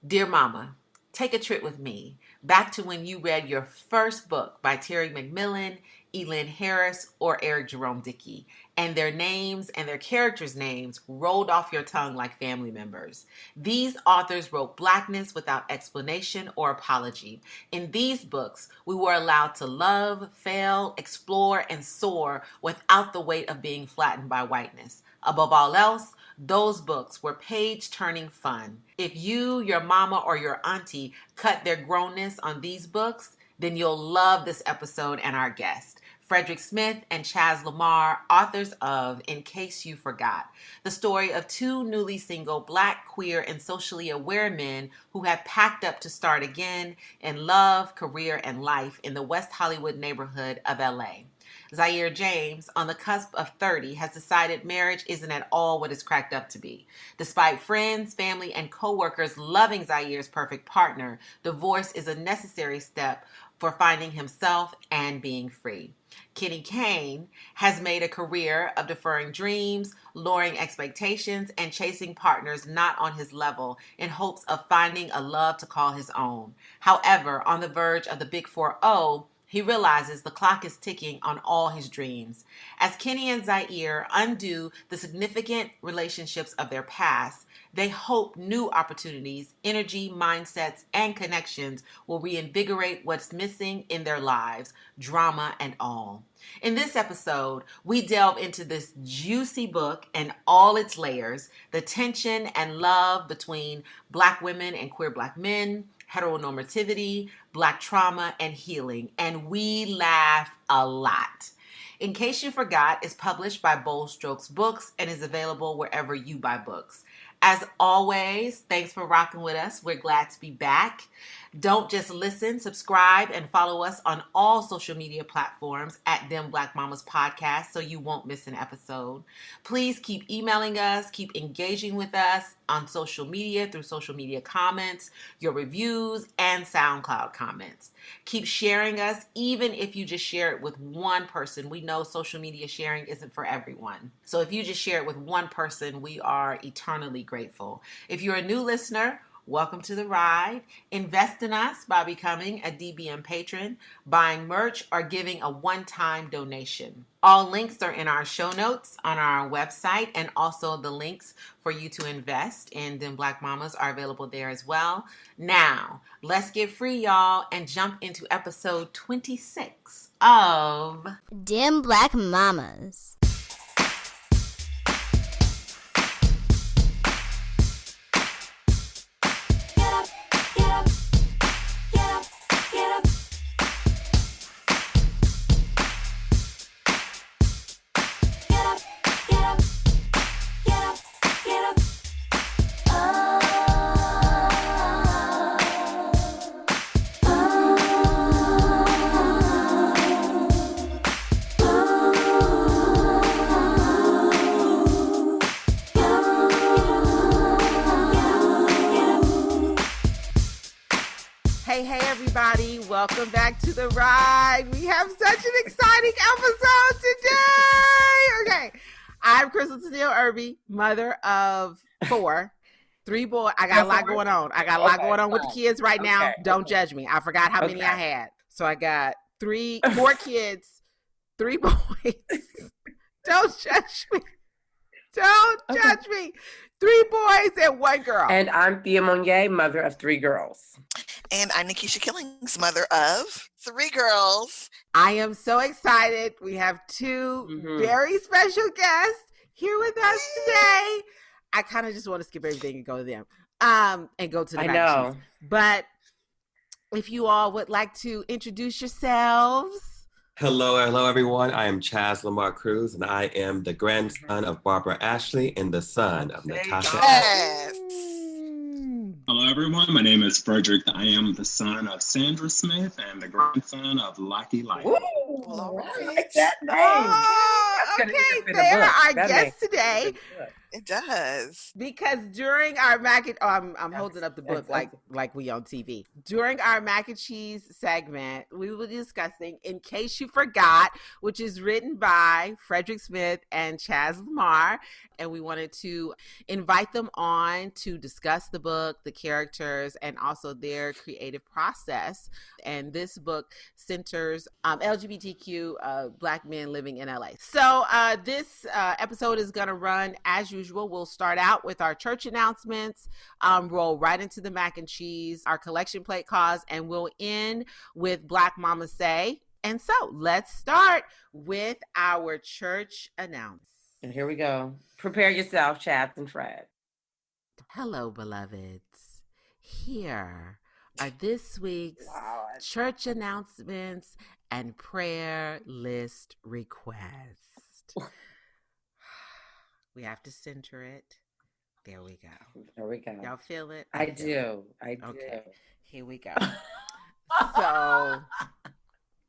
Dear Mama, take a trip with me back to when you read your first book by Terry McMillan, Elin Harris, or Eric Jerome Dickey, and their names and their characters' names rolled off your tongue like family members. These authors wrote Blackness without explanation or apology. In these books, we were allowed to love, fail, explore, and soar without the weight of being flattened by whiteness. Above all else, those books were page-turning fun. If you, your mama, or your auntie cut their grownness on these books, then you'll love this episode and our guest, Frederick Smith and Chaz Lamar, authors of In Case You Forgot, the story of two newly single Black, queer, and socially aware men who have packed up to start again in love, career, and life in the West Hollywood neighborhood of LA. Zaire James, on the cusp of 30, has decided marriage isn't at all what it's cracked up to be. Despite friends, family, and co-workers loving Zaire's perfect partner, divorce is a necessary step for finding himself and being free. Kenny Kane has made a career of deferring dreams, lowering expectations, and chasing partners not on his level in hopes of finding a love to call his own. However, on the verge of the Big 4-0, he realizes the clock is ticking on all his dreams. As Kenny and Zaire undo the significant relationships of their past, they hope new opportunities, energy, mindsets, and connections will reinvigorate what's missing in their lives, drama and all. In this episode, we delve into this juicy book and all its layers, the tension and love between Black women and queer Black men, heteronormativity, Black trauma, and healing, and we laugh a lot. In Case You Forgot is published by Bold Strokes Books and is available wherever you buy books. As always, thanks for rocking with us. We're glad to be back. Don't just listen, subscribe, and follow us on all social media platforms at Them Black Mamas Podcast so you won't miss an episode. Please keep emailing us, keep engaging with us on social media through social media comments, your reviews, and SoundCloud comments. Keep sharing us, even if you just share it with one person. We know social media sharing isn't for everyone. So if you just share it with one person, we are eternally grateful. If you're a new listener, welcome to the ride. Invest in us by becoming a DBM patron, buying merch, or giving a one-time donation. All links are in our show notes on our website, and also the links for you to invest in Them Black Mamas are available there as well. Now, let's get free, y'all, and jump into episode 26 of Them Black Mamas. Welcome back to the ride. We have such an exciting episode today. Okay. I'm Crystal Tennille Irby, mother of 4, 3 boys. I got a lot going on. I got a lot going on with the kids right now. Don't judge me. I forgot how many I had. So I got 4 kids, 3 boys. Don't judge me. Don't judge me. 3 boys and 1 girl. And I'm Thea Monyee, mother of 3 girls. And I'm Nikki Killings, mother of 3 girls. I am so excited. We have 2 very special guests here with us today. I kind of just want to skip everything and go to them. And go to the know. But if you all would like to introduce yourselves. Hello, everyone. I am Chaz Lamar Cruz, and I am the grandson of Barbara Ashley and the son of Natasha Ashley. Hello, everyone. My name is Frederick. I am the son of Sandra Smith and the grandson of Lucky Light. Well, all I right. like that name. Oh, That's gonna okay. fit a They're book. our That guest makes today. it a book. It does. Because during our I'm holding up the book like we on TV. During our mac and cheese segment, we were discussing In Case You Forgot, which is written by Frederick Smith and Chaz Lamar. And we wanted to invite them on to discuss the book, the characters, and also their creative process. And this book centers LGBTQ Black men living in LA. So this episode is going to run as usual. We'll start out with our church announcements, roll right into the mac and cheese, our collection plate cause, and we'll end with Black Mama Say. And so let's start with our church announcements. And here we go. Prepare yourself, Chaz and Fred. Hello, beloveds. Here are this week's church announcements and prayer list requests. We have to center it. There we go. There we go. Y'all feel it? I do. Okay. Here we go. So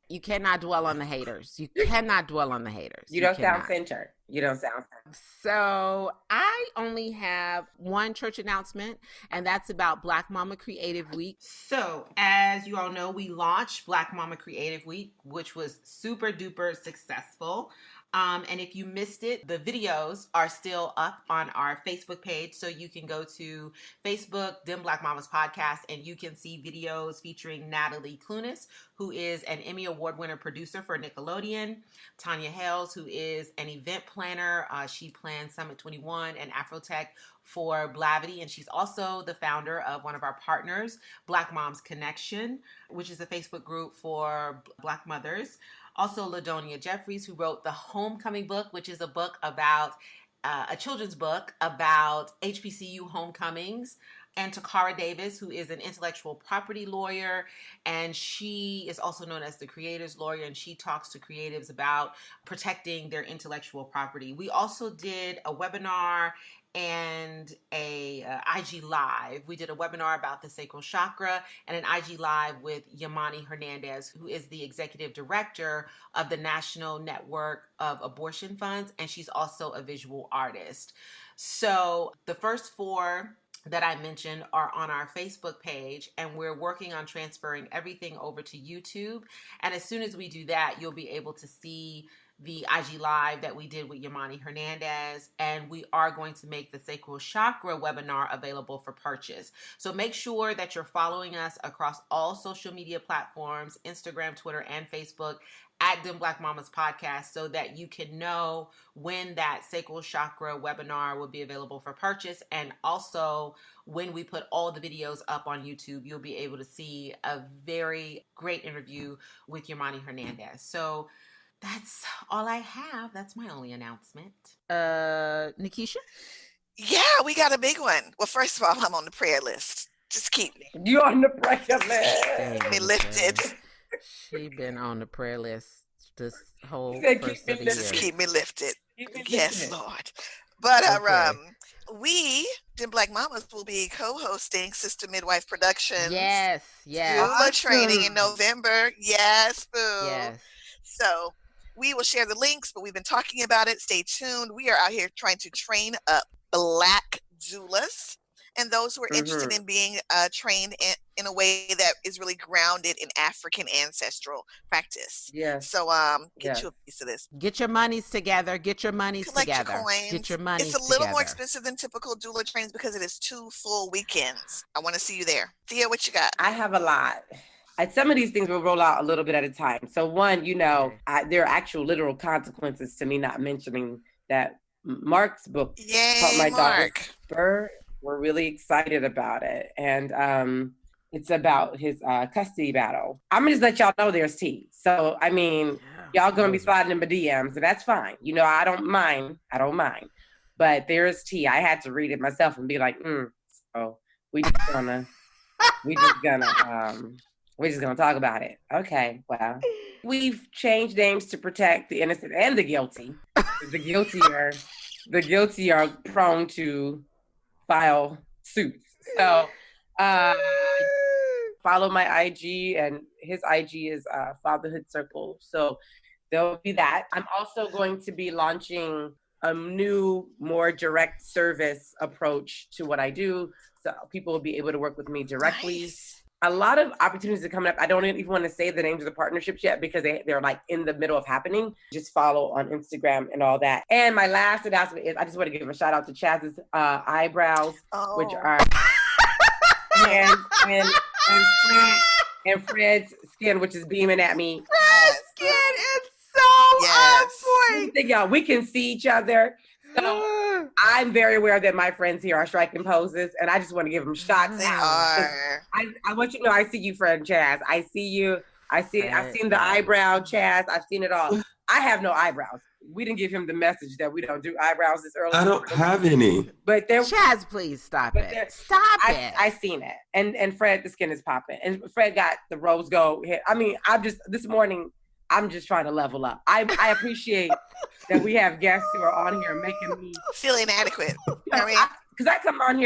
you cannot dwell on the haters. You cannot dwell on the haters. You don't sound centered. You don't sound centered. So I only have one church announcement, and that's about Black Mama Creative Week. So as you all know, we launched Black Mama Creative Week, which was super duper successful. And if you missed it, the videos are still up on our Facebook page. So you can go to Facebook, Dem Black Mamas Podcast, and you can see videos featuring Natalie Clunas, who is an Emmy Award winner producer for Nickelodeon, Tanya Hales, who is an event planner. She planned Summit 21 and Afrotech for Blavity, and she's also the founder of one of our partners, Black Moms Connection, which is a Facebook group for Black mothers. Also, LaDonia Jeffries, who wrote the Homecoming book, which is a book about a children's book about HBCU homecomings. And Takara Davis, who is an intellectual property lawyer, and she is also known as the creator's lawyer, and she talks to creatives about protecting their intellectual property. We also did a webinar and a IG Live. We did a webinar about the sacral chakra and an IG Live with Yamani Hernandez, who is the executive director of the National Network of Abortion Funds, and she's also a visual artist. So the first four that I mentioned are on our Facebook page, and we're working on transferring everything over to YouTube. And as soon as we do that, you'll be able to see the IG Live that we did with Yamani Hernandez, and we are going to make the Sacral Chakra webinar available for purchase. So make sure that you're following us across all social media platforms, Instagram, Twitter, and Facebook, at Dem Black Mamas Podcast, so that you can know when that Sacral Chakra webinar will be available for purchase. And also, when we put all the videos up on YouTube, you'll be able to see a very great interview with Yamani Hernandez. So that's all I have. That's my only announcement. Nikisha? Yeah, we got a big one. Well, first of all, I'm on the prayer list. Just keep me. You're on the prayer list. Keep me lifted. She been on the prayer list this whole said, first of the year. Just keep me lifted. Keep me Yes, lifted. Lord. But Okay. we, Dem Black Mamas, will be co-hosting Sista Midwife Productions. Yes. Doula training in November. Yes, boo. Yes. So we will share the links, but we've been talking about it. Stay tuned. We are out here trying to train up Black doulas and those who are interested in being trained in a way that is really grounded in African ancestral practice. Yes. So get you a piece of this. Get your monies together. Get your monies Collect together. your coins. Get your monies It's a little more together. expensive than typical doula trainings because it is 2 full weekends. I want to see you there. Thea, what you got? I have a lot. Some of these things will roll out a little bit at a time. So one, there are actual literal consequences to me not mentioning that Mark's book. Yay, My Mark. daughter, we're really excited about it. And it's about his custody battle. I'm going to just let y'all know there's tea. So, I mean, y'all going to be sliding in my DMs, and that's fine. I don't mind. But there's tea. I had to read it myself and be like, so we're just gonna talk about it. Okay, well, we've changed names to protect the innocent and the guilty. The guilty are prone to file suits. So follow my IG, and his IG is Fatherhood Circle. So there'll be that. I'm also going to be launching a new, more direct service approach to what I do. So people will be able to work with me directly. Nice. A lot of opportunities are coming up. I don't even want to say the names of the partnerships yet because they're like in the middle of happening. Just follow on Instagram and all that. And my last announcement is I just want to give a shout out to Chaz's eyebrows, which are and Fred's skin, which is beaming at me. Fred's skin is so on point. Think, y'all, we can see each other. So I'm very aware that my friends here are striking poses, and I just want to give them shots. They are. I want you to know I see you, friend Chaz. I see you. I've seen the eyebrow, Chaz. I've seen it all. I have no eyebrows. We didn't give him the message that we don't do eyebrows this early. I don't have any. But there, Chaz, please stop it. Stop it. I seen it. And Fred, the skin is popping. And Fred got the rose gold hit. I mean, this morning, I'm just trying to level up. I appreciate that we have guests who are on here making me feel inadequate. I mean, because I come on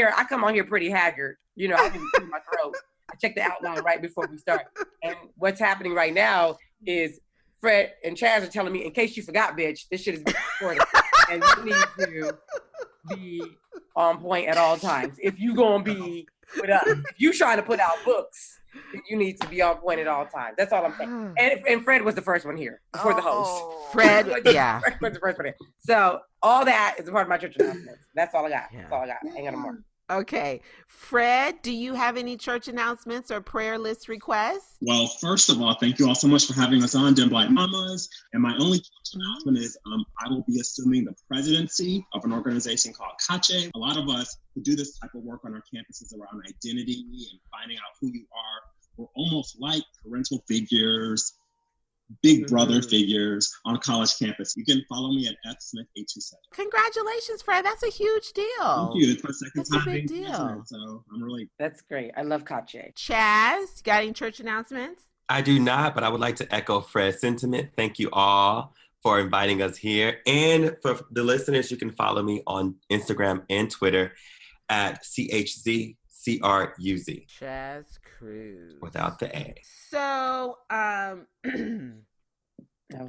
here pretty haggard. You know, I can clear my throat. I check the outline right before we start. And what's happening right now is Fred and Chaz are telling me, in case you forgot, bitch, this shit is being recorded. And you need to be on point at all times. If you gonna be with us, if you trying to put out books, then you need to be on point at all times. That's all I'm saying. And Fred was the first one here before the host. Fred, yeah. Fred was the first one here. So all that is a part of my church announcements. That's all I got. That's all I got. I ain't got no more. Okay. Fred, do you have any church announcements or prayer list requests? Well, first of all, thank you all so much for having us on, Dim Black Mamas. And my only announcement is I will be assuming the presidency of an organization called CACHE. A lot of us who do this type of work on our campuses around identity and finding out who you are, we're almost like parental figures, big brother figures on a college campus. You can follow me at fsmith827. Congratulations, Fred. That's a huge deal. Thank you. It's my second That's time a big being deal. president, so I'm really... That's great. I love CACHE. Chaz, got any church announcements? I do not, but I would like to echo Fred's sentiment. Thank you all for inviting us here. And for the listeners, you can follow me on Instagram and Twitter at CHZCRUZ. Chaz Cruz. Without the A. So, I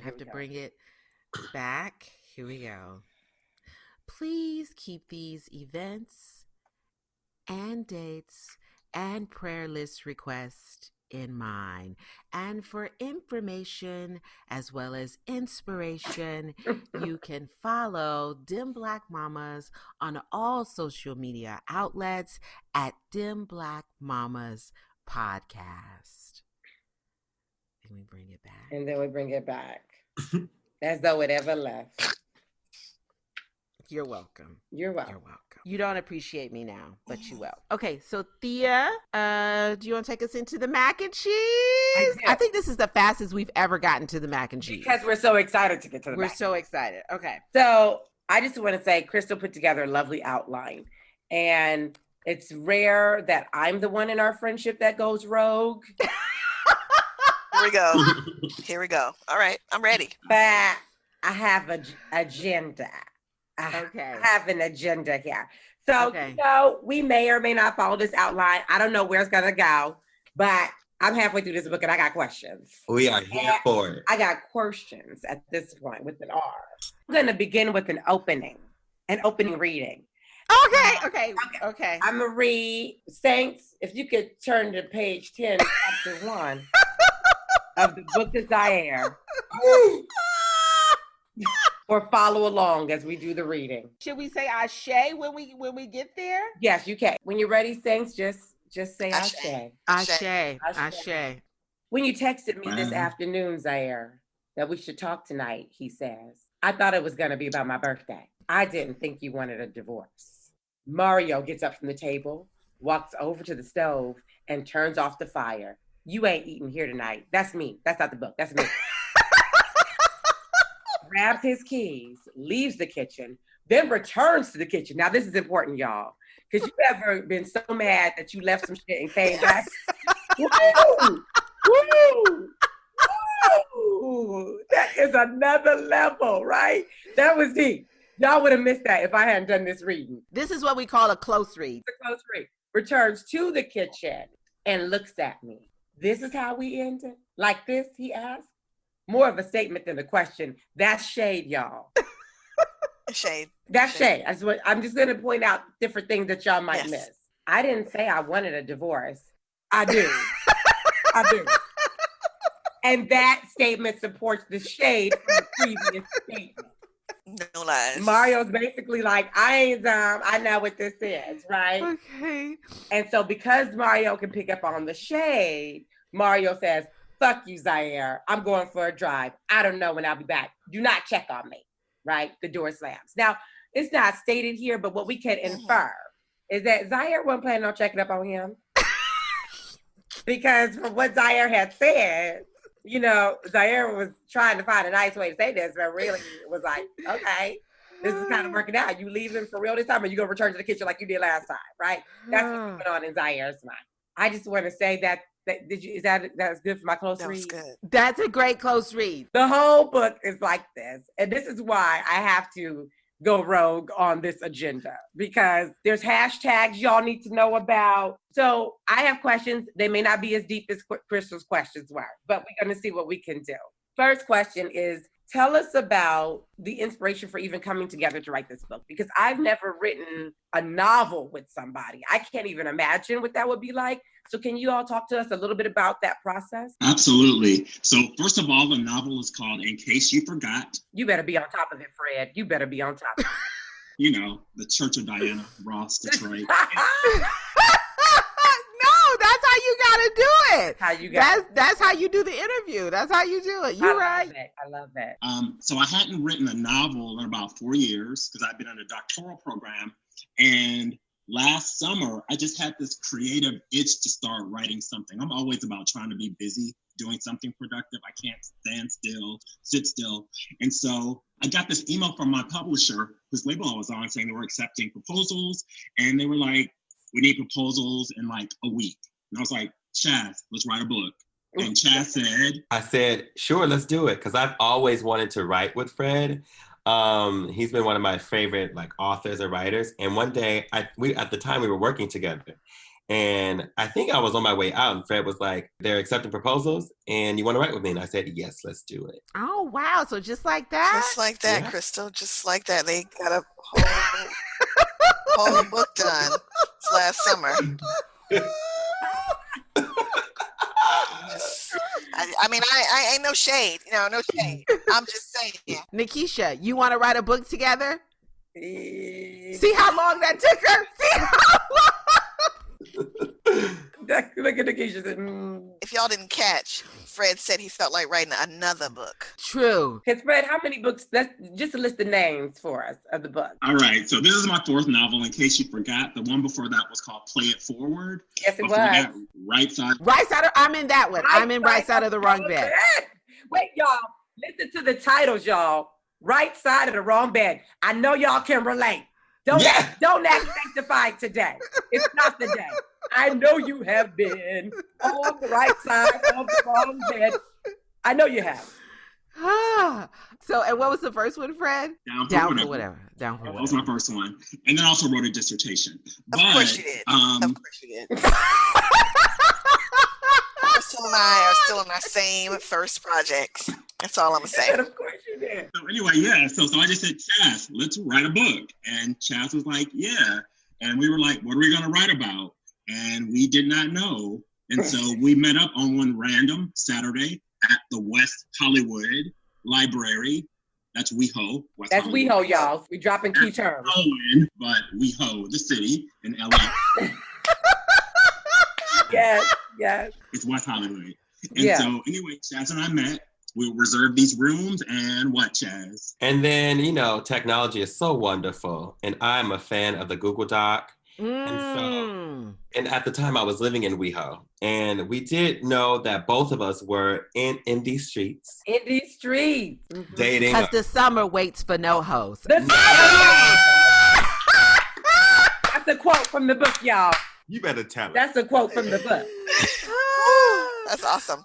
have to bring it back. Here we go. Please keep these events and dates and prayer list requests in mind. And for information as well as inspiration, you can follow Dim Black Mamas on all social media outlets at Dim Black Mamas Podcast. And we bring it back. And then we bring it back. As though it ever left. You're welcome. You're welcome. You're welcome. You don't appreciate me now, but you will. Okay, so Thea, do you want to take us into the mac and cheese? I think this is the fastest we've ever gotten to the mac and cheese. Because we're so excited to get to the We're so excited. Okay. So I just want to say Crystal put together a lovely outline. And it's rare that I'm the one in our friendship that goes rogue. Here we go. Here we go. All right, I'm ready. But I have an agenda. I have an agenda here. So, you know, we may or may not follow this outline. I don't know where it's going to go, but I'm halfway through this book and I got questions. We are here for it. I got questions at this point with an R. I'm going to begin with an opening reading. Okay. I'm going to read, Saints, if you could turn to page 10, chapter 1 of the book Desire. Or follow along as we do the reading. Should we say Ashe when we get there? Yes, you can. When you're ready, Saints, just say Ashe. Ashe. When you texted me this afternoon, Zaire, that we should talk tonight, he says, I thought it was going to be about my birthday. I didn't think you wanted a divorce. Mario gets up from the table, walks over to the stove, and turns off the fire. You ain't eating here tonight. That's me. That's not the book. That's me. Grabs his keys, leaves the kitchen, then returns to the kitchen. Now, this is important, y'all, because you ever been so mad that you left some shit and came back? Woo! That is another level, right? That was deep. Y'all would have missed that if I hadn't done this reading. This is what we call a close read. A close read. Returns to the kitchen, and looks at me. This is how we ended? Like this, he asked. More of a statement than a question. That's shade, y'all. Shade. That's shade. I'm just going to point out different things that y'all might miss. I didn't say I wanted a divorce. I do. I do. And that statement supports the shade from the previous statement. No lies. Mario's basically like, I ain't dumb. I know what this is, right? Okay. And so because Mario can pick up on the shade, Mario says, fuck you, Zaire. I'm going for a drive. I don't know when I'll be back. Do not check on me, right? The door slams. Now, it's not stated here, but what we can infer is that Zaire wasn't planning on checking up on him. Because from what Zaire had said, you know, Zaire was trying to find a nice way to say this, but really was like, okay, this is kind of working out. You leaving for real this time, or you gonna return to the kitchen like you did last time, right? That's what's going on in Zaire's mind. I just want to say that that's good for my close read? Good. That's a great close read. The whole book is like this, and this is why I have to go rogue on this agenda, because there's hashtags y'all need to know about. So I have questions. They may not be as deep as Crystal's questions were, but we're going to see what we can do. First question is, tell us about the inspiration for even coming together to write this book, because I've never written a novel with somebody. I can't even imagine what that would be like. So can you all talk to us a little bit about that process? Absolutely. So first of all, the novel is called In Case You Forgot. You better be on top of it, Fred. You better be on top of it. You know, the Church of Diana, Ross, Detroit. No, that's how you gotta do it. That's how you do the interview. That's how you do it. You're right. I love that. So I hadn't written a novel in about 4 years because I've been in a doctoral program. And last summer, I just had this creative itch to start writing something. I'm always about trying to be busy, doing something productive. I can't sit still. And so I got this email from my publisher, whose label I was on, saying they were accepting proposals. And they were like, we need proposals in like a week. And I was like, Chaz, let's write a book. And Chaz said, I said, sure, let's do it. Because I've always wanted to write with Fred. He's been one of my favorite like authors and writers. And one day, at the time we were working together. And I think I was on my way out and Fred was like, they're accepting proposals and you want to write with me? And I said, yes, let's do it. Oh, wow. So just like that? Just like that, yeah. Crystal. Just like that. They got a whole book done last summer. I ain't no shade. No shade. I'm just saying. Nikisha, you want to write a book together? See how long that took her? See how long? Look at Nikisha. If y'all didn't catch, Fred said he felt like writing another book. True. Because Fred, how many books? That's just a list of names for us of the book. All right. So this is my fourth novel. In case you forgot, the one before that was called Play It Forward. Yes, it was. That, Right Side. I'm in that one. I'm in Right Side of the Wrong Bed. Wait, y'all. Listen to the titles, y'all. Right Side of the Wrong Bed. I know y'all can relate. Don't act sanctified today. It's not the day. I know you have been on the right side of the wrong bed. I know you have. So, and what was the first one, Fred? Down for whatever. That was my first one. And then I also wrote a dissertation. Of course you did. Crystal and I are still in our same first projects. That's all I'm gonna say. Of course you did. So anyway, yeah. So I just said, Chaz, let's write a book. And Chaz was like, yeah. And we were like, what are we gonna write about? And we did not know. And so we met up on one random Saturday at the West Hollywood Library. That's WeHo. That's WeHo, y'all. We dropping key terms. But WeHo, the city in LA. Yes. It's West Hollywood. And so anyway, Chaz and I met. We reserved these rooms and what, Chaz? And then, technology is so wonderful. And I'm a fan of the Google Doc. And at the time I was living in WeHo, and we did know that both of us were in these streets. In these streets. Dating. Because the summer waits for no hoes. That's a quote from the book, y'all. You better tell it. That's a quote from the book. That's awesome.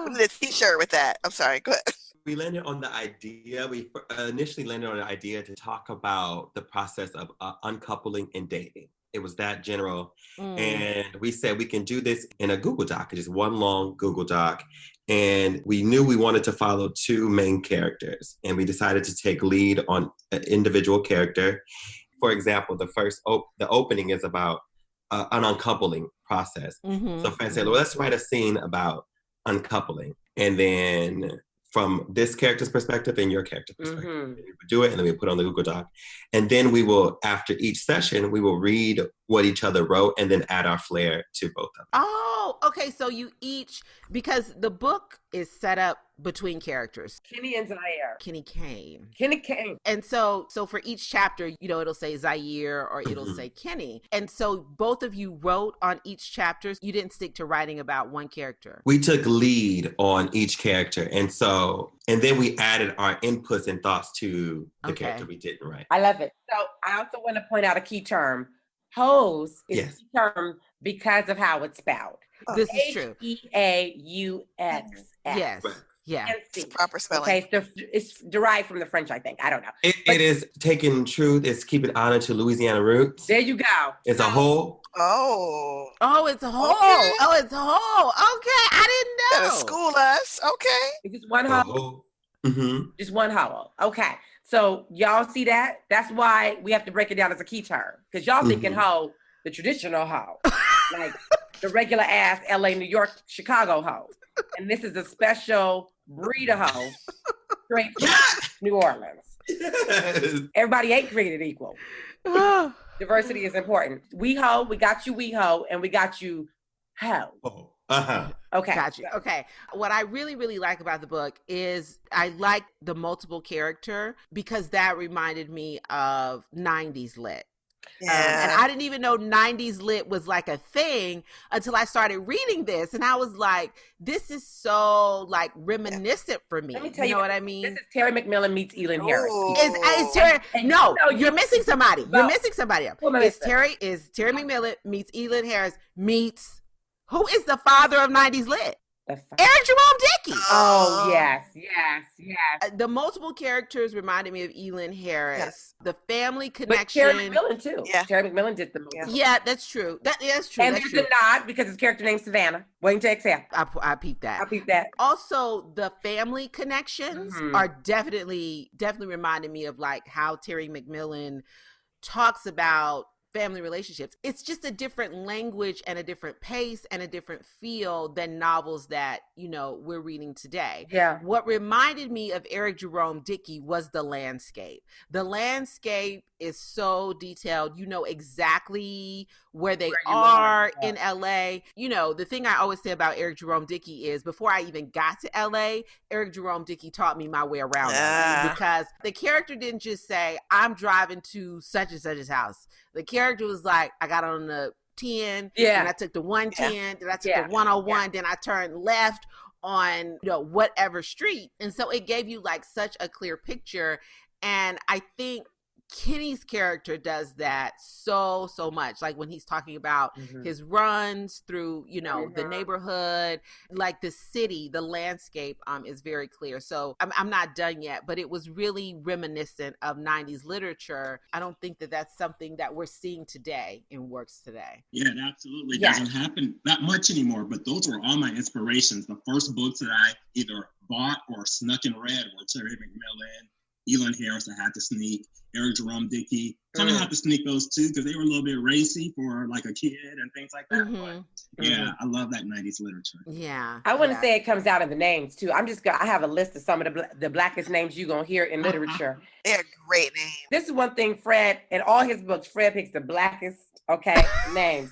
We need a t-shirt with that. I'm sorry, go ahead. We landed on the idea, we initially landed on the idea to talk about the process of uncoupling and dating. It was that general. And we said we can do this in a Google Doc. It's just one long Google Doc. And we knew we wanted to follow two main characters. And we decided to take lead on an individual character. For example, the opening is about an uncoupling process. So Fred said, well, let's write a scene about uncoupling. And then from this character's perspective and your character's perspective. And we would do it, and then we put it on the Google Doc. And then we will, after each session, we will read what each other wrote and then add our flair to both of them. Oh, okay. So you each, because the book is set up between characters. Kenny and Zaire. Kenny came. And so for each chapter, it'll say Zaire or it'll say Kenny. And so both of you wrote on each chapter. You didn't stick to writing about one character. We took lead on each character. And then we added our inputs and thoughts to the character we didn't write. I love it. So I also want to point out a key term. Hose is a key term because of how it's spelled. This is true. Heaux. Yes. Yeah. It's proper spelling. Okay, so it's derived from the French, I think. I don't know. It is taking truth. It's keeping honor to Louisiana roots. There you go. It's a whole. Oh. Oh, it's a whole. Okay. Oh, it's a whole. Okay, I didn't know. Gotta school us. Okay. It's just one whole. Just one whole. Okay. So y'all see that? That's why we have to break it down as a key term. Because y'all thinking hoe, the traditional hoe. Like the regular ass LA, New York, Chicago hoe. And this is a special breed of hoe straight from New Orleans. Everybody ain't created equal. Diversity is important. We hoe, we got you we hoe, and we got you hoe. Okay. Gotcha. Okay. What I really, really like about the book is I like the multiple character because that reminded me of 90s lit. Yeah. And I didn't even know 90s lit was like a thing until I started reading this. And I was like, this is so like reminiscent for me. Let me tell you, what I mean? This is Terry McMillan meets Elin Harris. Is Terry? No, you're missing somebody. You're missing somebody else. Terry McMillan meets Elin Harris meets who is the father of 90s lit? Eric Jerome Dickey. Oh, yes. The multiple characters reminded me of Elin Harris. Yes. The family connection. But Terry McMillan, too. Yeah. Terry McMillan did the movie. Yeah, that's true. That's true. And there's a nod because his character named Savannah. Waiting to exhale. I peeped that. Also, the family connections are definitely reminding me of like how Terry McMillan talks about family relationships. It's just a different language and a different pace and a different feel than novels that, we're reading today. Yeah. What reminded me of Eric Jerome Dickey was the landscape. The landscape is so detailed. You know exactly where they are in LA. The thing I always say about Eric Jerome Dickey is before I even got to LA, Eric Jerome Dickey taught me my way around LA because the character didn't just say, I'm driving to such and such's house. The character was like, I got on the 10, and I took the 110, then I took the 101, then I turned left on whatever street. And so it gave you like such a clear picture. And I think Kenny's character does that so much. Like when he's talking about his runs through, the neighborhood, like the city, the landscape is very clear. So I'm not done yet, but it was really reminiscent of 90s literature. I don't think that that's something that we're seeing today in works today. Yeah, it absolutely doesn't happen that much anymore, but those were all my inspirations. The first books that I either bought or snuck and read were Terry McMillan, Elin Harris, I had to sneak. Eric Jerome Dickey, kind of had to sneak those too because they were a little bit racy for like a kid and things like that. But yeah, I love that 90s literature. Yeah. I wouldn't say it comes out in the names too. I have a list of some of the blackest names you're going to hear in literature. They're great names. This is one thing Fred, in all his books, Fred picks the blackest, names.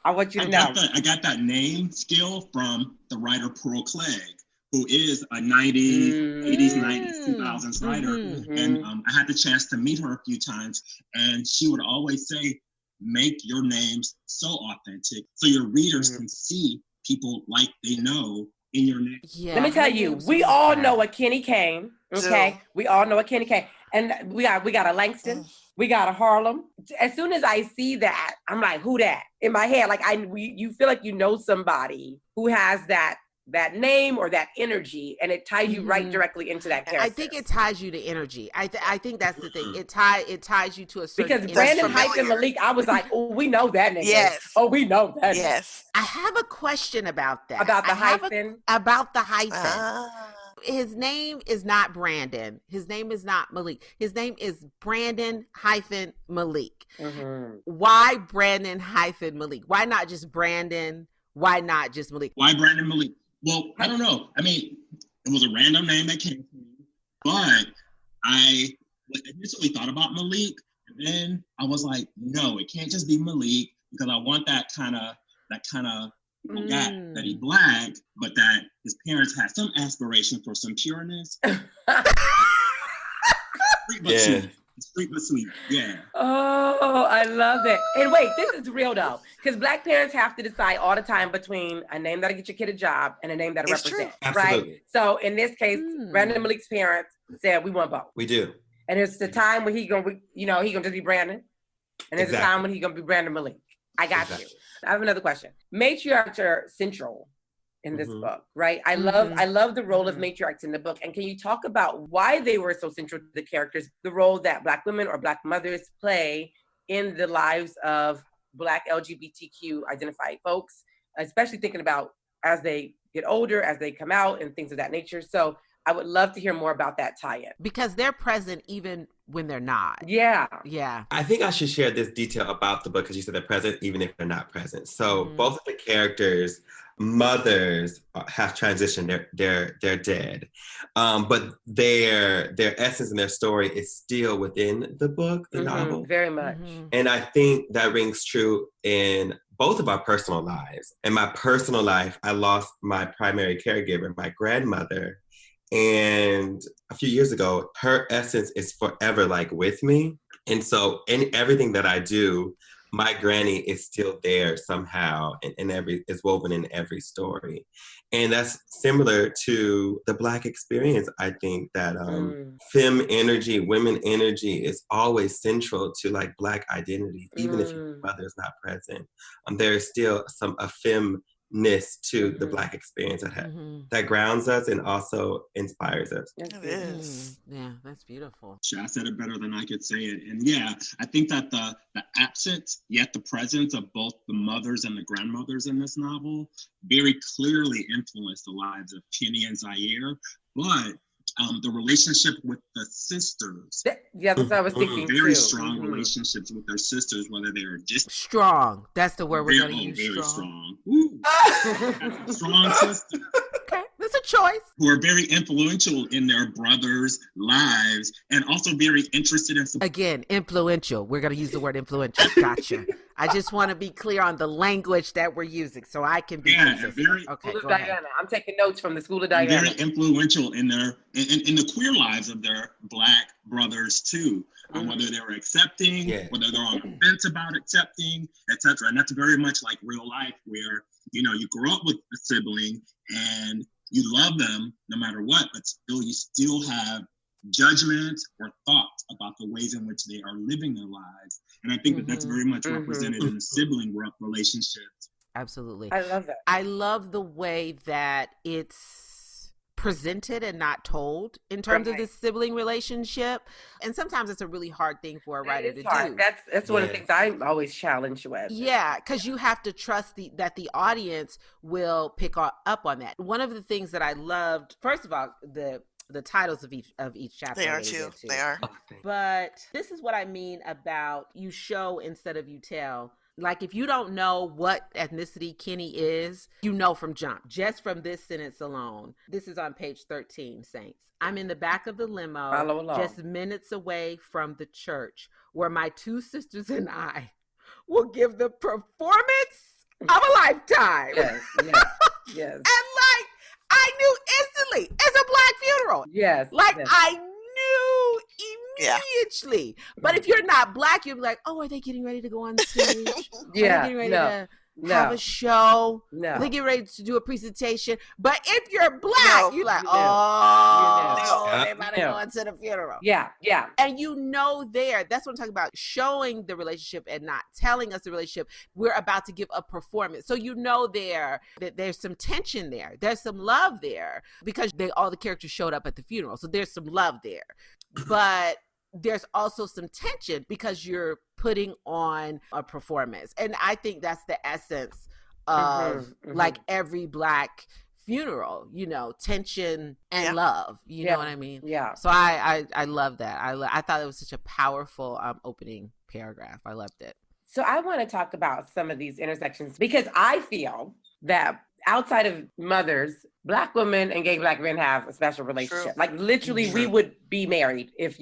I want you to know. I got that name skill from the writer Pearl Clegg, who is a 80s, 90s, 2000s writer. And I had the chance to meet her a few times. And she would always say, make your names so authentic so your readers can see people like they know in your name. Yeah. Let me tell you, we all know a Kenny Kane. Okay. We all know a Kenny Kane. And we got a Langston. We got a Harlem. As soon as I see that, I'm like, who that? In my head, like you feel like you know somebody who has that that name or that energy, and it ties you right directly into that character. I think it ties you to energy. I think that's the thing. It ties you to a certain because Brandon hyphen Malik, I was like, oh, we know that nigga. Yes. Oh, we know that. Yes. I have a question about that. About the hyphen? About the hyphen. His name is not Brandon. His name is not Malik. His name is Brandon hyphen Malik. Mm-hmm. Why Brandon hyphen Malik? Why not just Brandon? Why not just Malik? Why Brandon Malik? Well, I don't know. I mean, it was a random name that came to me, but I initially thought about Malik, and then I was like, no, it can't just be Malik because I want that kind of that he black, but that his parents had some aspiration for some pureness. Sweet but sweet. Yeah. Oh, I love it. And wait, this is real though, because Black parents have to decide all the time between a name that'll get your kid a job and a name that'll represent, right? So in this case, Brandon Malik's parents said we want both. We do. And it's the time when he gonna just be Brandon, and there's a time when he gonna be Brandon Malik. I got you. I have another question. Matriarchs are central in this book, right? I love the role of matriarchs in the book. And can you talk about why they were so central to the characters, the role that Black women or Black mothers play in the lives of Black LGBTQ identified folks, especially thinking about as they get older, as they come out and things of that nature. So I would love to hear more about that tie-in. Because they're present even when they're not. Yeah. Yeah. I think I should share this detail about the book because you said they're present even if they're not present. So both of the characters' mothers have transitioned. They're dead. But their essence and their story is still within the book, the novel. Very much. And I think that rings true in both of our personal lives. In my personal life, I lost my primary caregiver, my grandmother. And a few years ago, her essence is forever like with me. And so in everything that I do, my granny is still there somehow and is woven in every story. And that's similar to the Black experience. I think that femme energy, women energy is always central to like Black identity, even if your mother is not present. There is still a femme-ness to the Black experience that grounds us and also inspires us. It is. Yeah, that's beautiful. I said it better than I could say it. And yeah, I think that the absence, yet the presence of both the mothers and the grandmothers in this novel very clearly influenced the lives of Kenny and Zaire. But the relationship with the sisters. Yeah, that's what I was thinking very too. Strong relationships with their sisters, whether they're just strong. That's the word we're going to use. Very strong. Strong sisters. Okay, that's a choice. Who are very influential in their brothers' lives and also very interested in. Again, influential. We're going to use the word influential. Gotcha. I just want to be clear on the language that we're using so I can be consistent. Okay, go ahead. Diana. I'm taking notes from the School of Diana. Very influential in their in the queer lives of their Black brothers too. Whether they were accepting, whether they're on the fence about accepting, etc. And that's very much like real life where, you grow up with a sibling and you love them no matter what, but you still have judgments or thoughts about the ways in which they are living their lives. And I think that's very much represented in the sibling relationships. Absolutely. I love that. I love the way that it's presented and not told in terms of this sibling relationship. And sometimes it's a really hard thing for a writer to do. That's one of the things I'm always challenged with. Yeah, because you have to trust that the audience will pick up on that. One of the things that I loved, first of all, the titles of each chapter. They are too. They are. But this is what I mean about you show instead of you tell. Like, if you don't know what ethnicity Kenny is, you know from jump, just from this sentence alone. This is on page 13, Saints. I'm in the back of the limo, just minutes away from the church, where my two sisters and I will give the performance of a lifetime. Yes. And like, I knew instantly, it's a Black funeral. Yes. I knew immediately. But if you're not Black, you'll be like, oh, are they getting ready to go on stage? Yeah. Are they getting ready to have a show. No. They get ready to do a presentation. But if you're Black, you're like, they might have gone to the funeral. Yeah. And there, that's what I'm talking about, showing the relationship and not telling us the relationship. We're about to give a performance. So there that there's some tension there. There's some love there because all the characters showed up at the funeral. So there's some love there. But there's also some tension because you're putting on a performance. And I think that's the essence of like every Black funeral, tension and love. You know what I mean? Yeah. So I love that. I thought it was such a powerful opening paragraph. I loved it. So I want to talk about some of these intersections because I feel that outside of mothers, Black women and gay Black men have a special relationship. True. Like literally we would be married if,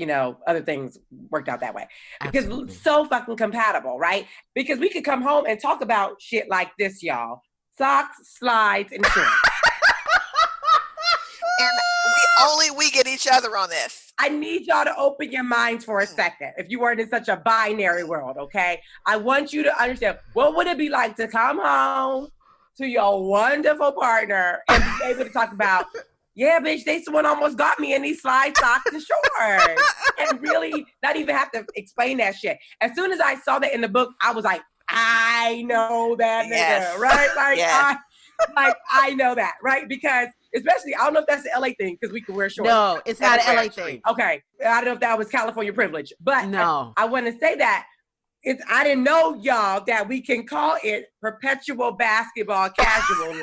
other things worked out that way. Because Absolutely. So fucking compatible, right? Because we could come home and talk about shit like this, y'all. Socks, slides, and shit. And we get each other on this. I need y'all to open your minds for a second. If you weren't in such a binary world, okay? I want you to understand, what would it be like to come home to your wonderful partner and be able to talk about, yeah, bitch, someone almost got me in these slide socks and shorts. And really not even have to explain that shit. As soon as I saw that in the book, I was like, I know that nigga, right? Like, I know that, right? Because especially, I don't know if that's the LA thing, because we can wear shorts. No, it's not an LA thing. Okay. I don't know if that was California privilege, but no. I want to say that I didn't know, y'all, that we can call it perpetual basketball casual.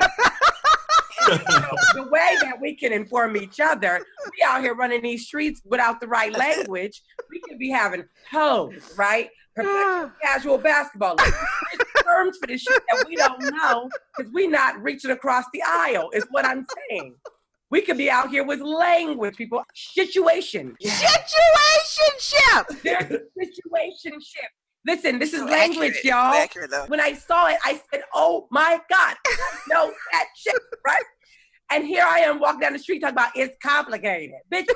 The way that we can inform each other, we out here running these streets without the right language. We could be having hoes, right? Perpetual casual basketball. There's terms for this shit that we don't know because we not reaching across the aisle, is what I'm saying. We could be out here with language, people. Situation. Situationship. There's a situationship. Listen, this is language, y'all. Accurate, when I saw it, I said, oh my God, I know that shit, right? And here I am walking down the street talking about it's complicated. Bitch,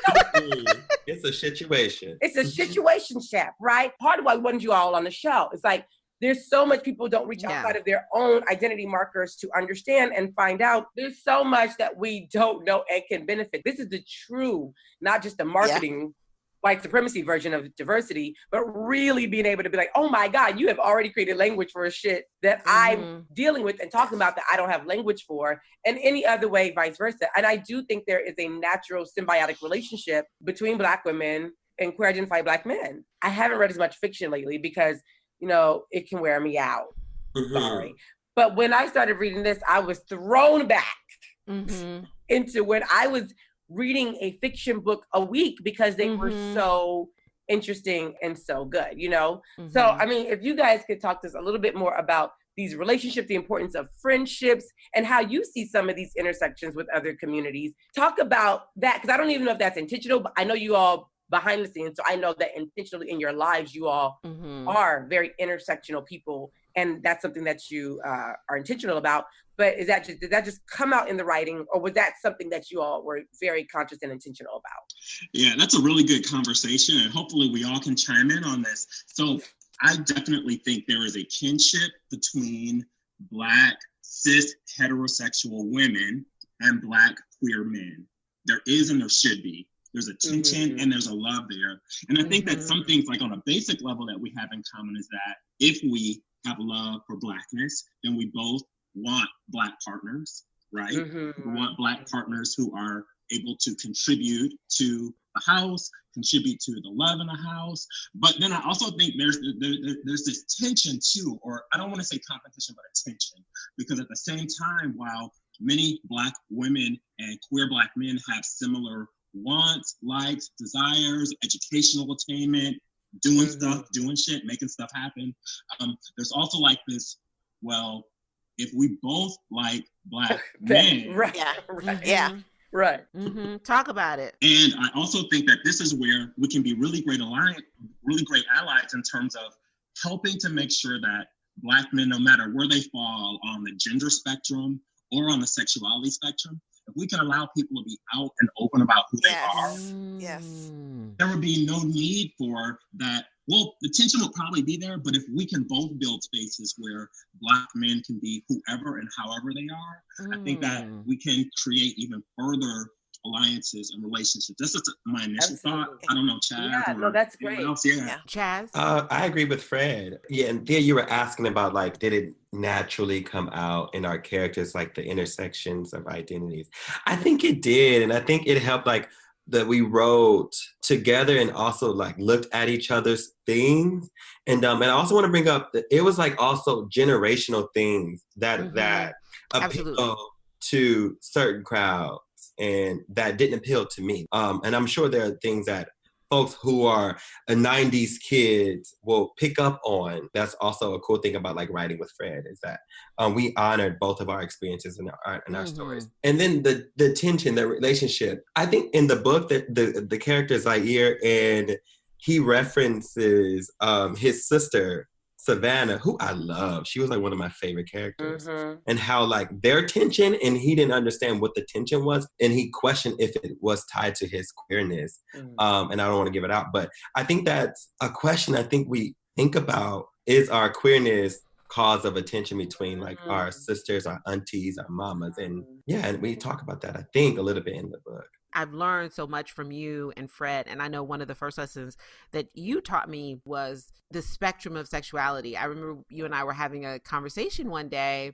it's a situation. It's a situationship, right? Part of why we wanted you all on the show. It's like, there's so much people don't reach outside of their own identity markers to understand and find out. There's so much that we don't know and can benefit. This is the true, not just the marketing white supremacy version of diversity, but really being able to be like, oh my God, you have already created language for a shit that I'm dealing with and talking about that I don't have language for, and any other way, vice versa. And I do think there is a natural symbiotic relationship between Black women and queer identified Black men. I haven't read as much fiction lately because, it can wear me out. Sorry. But when I started reading this, I was thrown back into when I was reading a fiction book a week because they were so interesting and so good, So, I mean, if you guys could talk to us a little bit more about these relationships, the importance of friendships, and how you see some of these intersections with other communities. Talk about that, because I don't even know if that's intentional, but I know you all behind the scenes, so I know that intentionally in your lives, you all are very intersectional people, and that's something that you are intentional about. But did that just come out in the writing, or was that something that you all were very conscious and intentional about? Yeah, that's a really good conversation, and hopefully we all can chime in on this. So I definitely think there is a kinship between Black, cis, heterosexual women and Black queer men. There is and there should be. There's a tension and there's a love there. And I think that some things, like on a basic level, that we have in common is that if we have love for Blackness, then we both want Black partners, right? We want Black partners who are able to contribute to the house, contribute to the love in the house. But then I also think there's this tension too, or I don't want to say competition, but a tension, because at the same time, while many Black women and queer Black men have similar wants, likes, desires, educational attainment, doing stuff, doing shit, making stuff happen, there's also like this, well, if we both like Black men. Right. Yeah. Right. Talk about it. And I also think that this is where we can be really great allies in terms of helping to make sure that Black men, no matter where they fall on the gender spectrum or on the sexuality spectrum, if we can allow people to be out and open about who they are, there would be no need for that well, the tension will probably be there, but if we can both build spaces where Black men can be whoever and however they are, I think that we can create even further alliances and relationships. That's just my initial thought. I don't know, Chaz. Yeah, no, that's great. Else? Yeah. Chaz? I agree with Fred. Yeah, and Thea, you were asking about like, did it naturally come out in our characters, like the intersections of identities? I think it did, and I think it helped like that we wrote together and also like looked at each other's things. And I also want to bring up that it was like also generational things that that appeal to certain crowds and that didn't appeal to me. And I'm sure there are things that folks who are a 90s kids will pick up on. That's also a cool thing about like writing with Fred is that we honored both of our experiences in our stories. And then the tension, the relationship. I think in the book that the character is Zaire and he references his sister, Savannah, who I love. She was like one of my favorite characters. And how like their tension, and he didn't understand what the tension was, and he questioned if it was tied to his queerness. And I don't want to give it out, but I think that's a question I think we think about, is our queerness cause of attention between like our sisters, our aunties, our mamas, and yeah, and we talk about that I think a little bit in the book. I've learned so much from you and Fred. And I know one of the first lessons that you taught me was the spectrum of sexuality. I remember you and I were having a conversation one day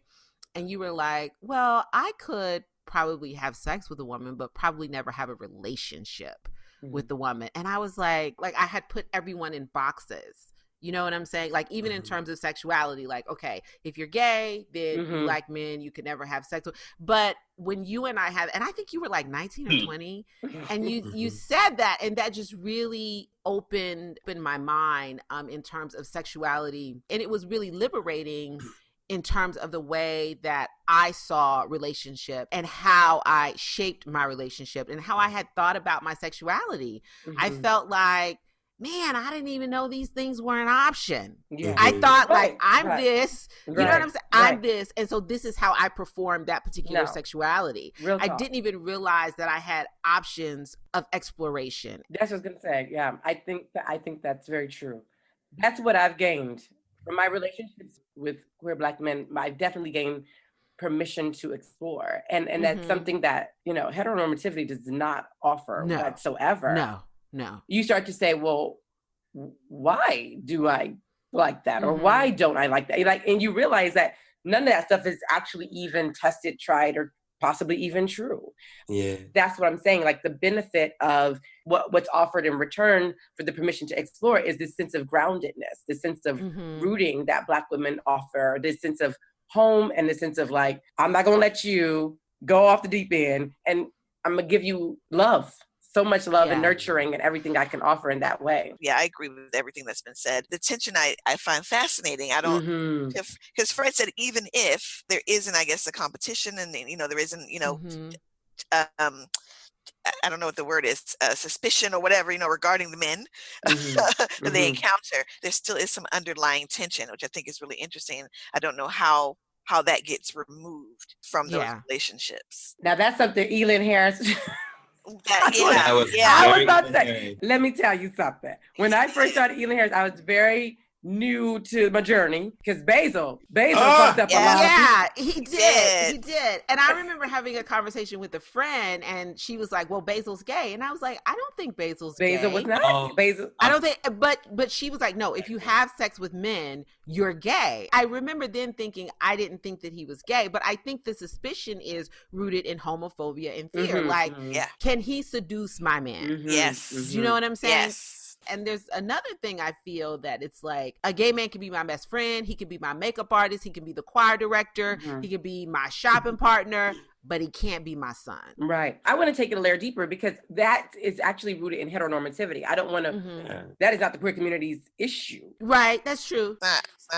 and you were like, well, I could probably have sex with a woman, but probably never have a relationship with the woman. And I was like I had put everyone in boxes. You know what I'm saying? Like, even in terms of sexuality, like, okay, if you're gay, then you like men, you could never have sex with. But when you and I have, and I think you were like 19 or 20, and you said that, and that just really opened my mind in terms of sexuality. And it was really liberating in terms of the way that I saw relationship and how I shaped my relationship and how I had thought about my sexuality. I felt like, man, I didn't even know these things were an option. I thought like, I'm this, you know what I'm saying? I'm this. And so this is how I performed that particular sexuality. I didn't even realize that I had options of exploration. That's what I was going to say. Yeah, I think that's very true. That's what I've gained from my relationships with queer Black men. I've definitely gained permission to explore. And that's something that, you know, heteronormativity does not offer whatsoever. No. You start to say, well, why do I like that? Or why don't I like that? Like, and you realize that none of that stuff is actually even tested, tried, or possibly even true. Yeah. That's what I'm saying. Like the benefit of what's offered in return for the permission to explore is this sense of groundedness, this sense of rooting that Black women offer, this sense of home and this sense of like, I'm not going to let you go off the deep end and I'm going to give you love. So much love and nurturing and everything I can offer in that way. Yeah, I agree with everything that's been said. The tension I find fascinating. I don't, because Fred said, even if there isn't, I guess, a competition and, you know, there isn't, you know, I don't know what the word is, suspicion or whatever, you know, regarding the men that they encounter, there still is some underlying tension, which I think is really interesting. I don't know how that gets removed from those relationships. Now that's something Elin Harris... I was about to say, let me tell you something. When I first started Elin Harris, I was very new to my journey because Basil fucked up a lot. Yeah, he did. And I remember having a conversation with a friend and she was like, well, Basil's gay. And I was like, I don't think Basil gay. Was not Basil. I don't think, but she was like, no, if you have sex with men, you're gay. I remember then thinking, I didn't think that he was gay, but I think the suspicion is rooted in homophobia and fear. Can he seduce my man? Yes. Do you know what I'm saying? Yes. And there's another thing I feel that it's like a gay man can be my best friend. He can be my makeup artist. He can be the choir director. He can be my shopping partner, but he can't be my son. Right. I want to take it a layer deeper because that is actually rooted in heteronormativity. I don't want to, that is not the queer community's issue. Right. That's true.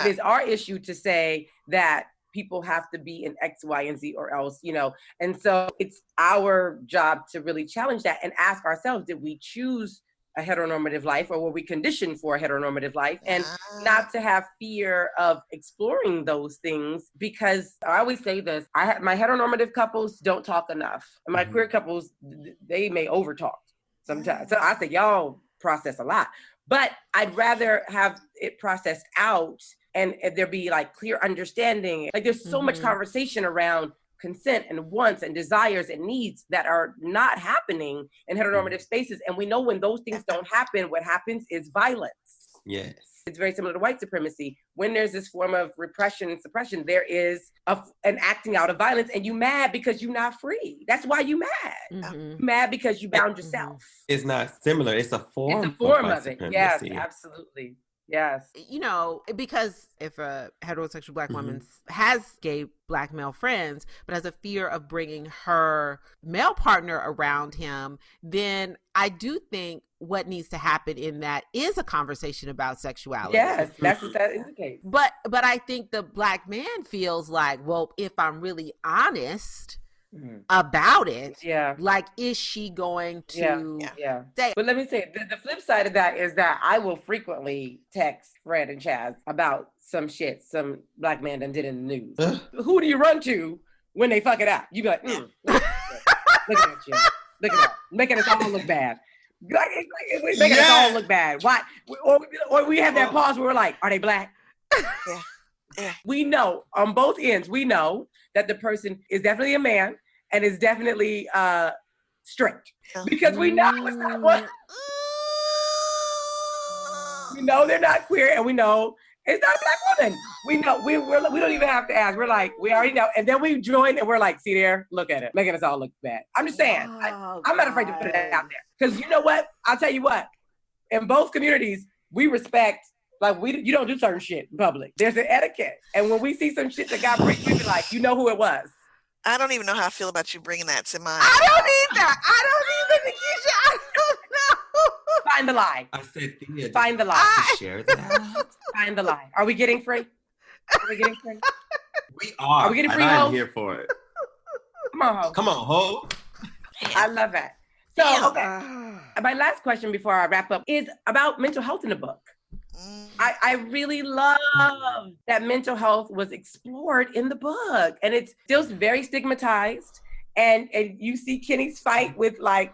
It is our issue to say that people have to be in X, Y, and Z or else, you know. And so it's our job to really challenge that and ask ourselves, did we choose a heteronormative life or were we conditioned for a heteronormative life? And not to have fear of exploring those things, because I always say this, my heteronormative couples don't talk enough. And my queer couples, they may overtalk sometimes. So I say, y'all process a lot. But I'd rather have it processed out and there be like clear understanding. Like there's so much conversation around consent and wants and desires and needs that are not happening in heteronormative spaces. And we know when those things don't happen, what happens is violence. Yes. It's very similar to white supremacy. When there's this form of repression and suppression, there is an acting out of violence, and you mad because you're not free. That's why you mad. You're mad because you bound yourself. It's not similar. It's a form. It's a form of it. supremacy. Yes, absolutely. Yes. You know, because if a heterosexual Black woman has gay Black male friends, but has a fear of bringing her male partner around him, then I do think what needs to happen in that is a conversation about sexuality. Yes, that's what that indicates. But I think the Black man feels like, well, if I'm really honest about it, like, is she going to say? But let me say, the flip side of that is that I will frequently text Fred and Chaz about some shit some Black man done did in the news. Who do you run to when they fuck it up? You be like, look at that shit. Look at that. Making us all look bad. Making us all look bad. Why? Or we have that pause where we're like, are they Black? We know on both ends, we know that the person is definitely a man and is definitely straight. Because we know it's not one. We know they're not queer, and we know it's not a Black woman. We know we don't even have to ask. We're like, we already know. And then we join and we're like, see there, look at it, making us all look bad. I'm just saying, I'm not afraid to put it out there. Because you know what? I'll tell you what, in both communities, we respect. Like, you don't do certain shit in public. There's an etiquette. And when we see some shit that got breached, we be like, you know who it was. I don't even know how I feel about you bringing that to mind. I don't either, Nikisha. I don't know. Find the lie. I said, Thea, find the lie. Share that. Find the lie. Are we getting free? Are we getting free? We are. Are we getting free, I'm ho? here for it. Come on, ho. Come on, ho. I love that. So, okay. My last question before I wrap up is about mental health in the book. I really love that mental health was explored in the book, and it's still very stigmatized. And you see Kenny's fight with, like,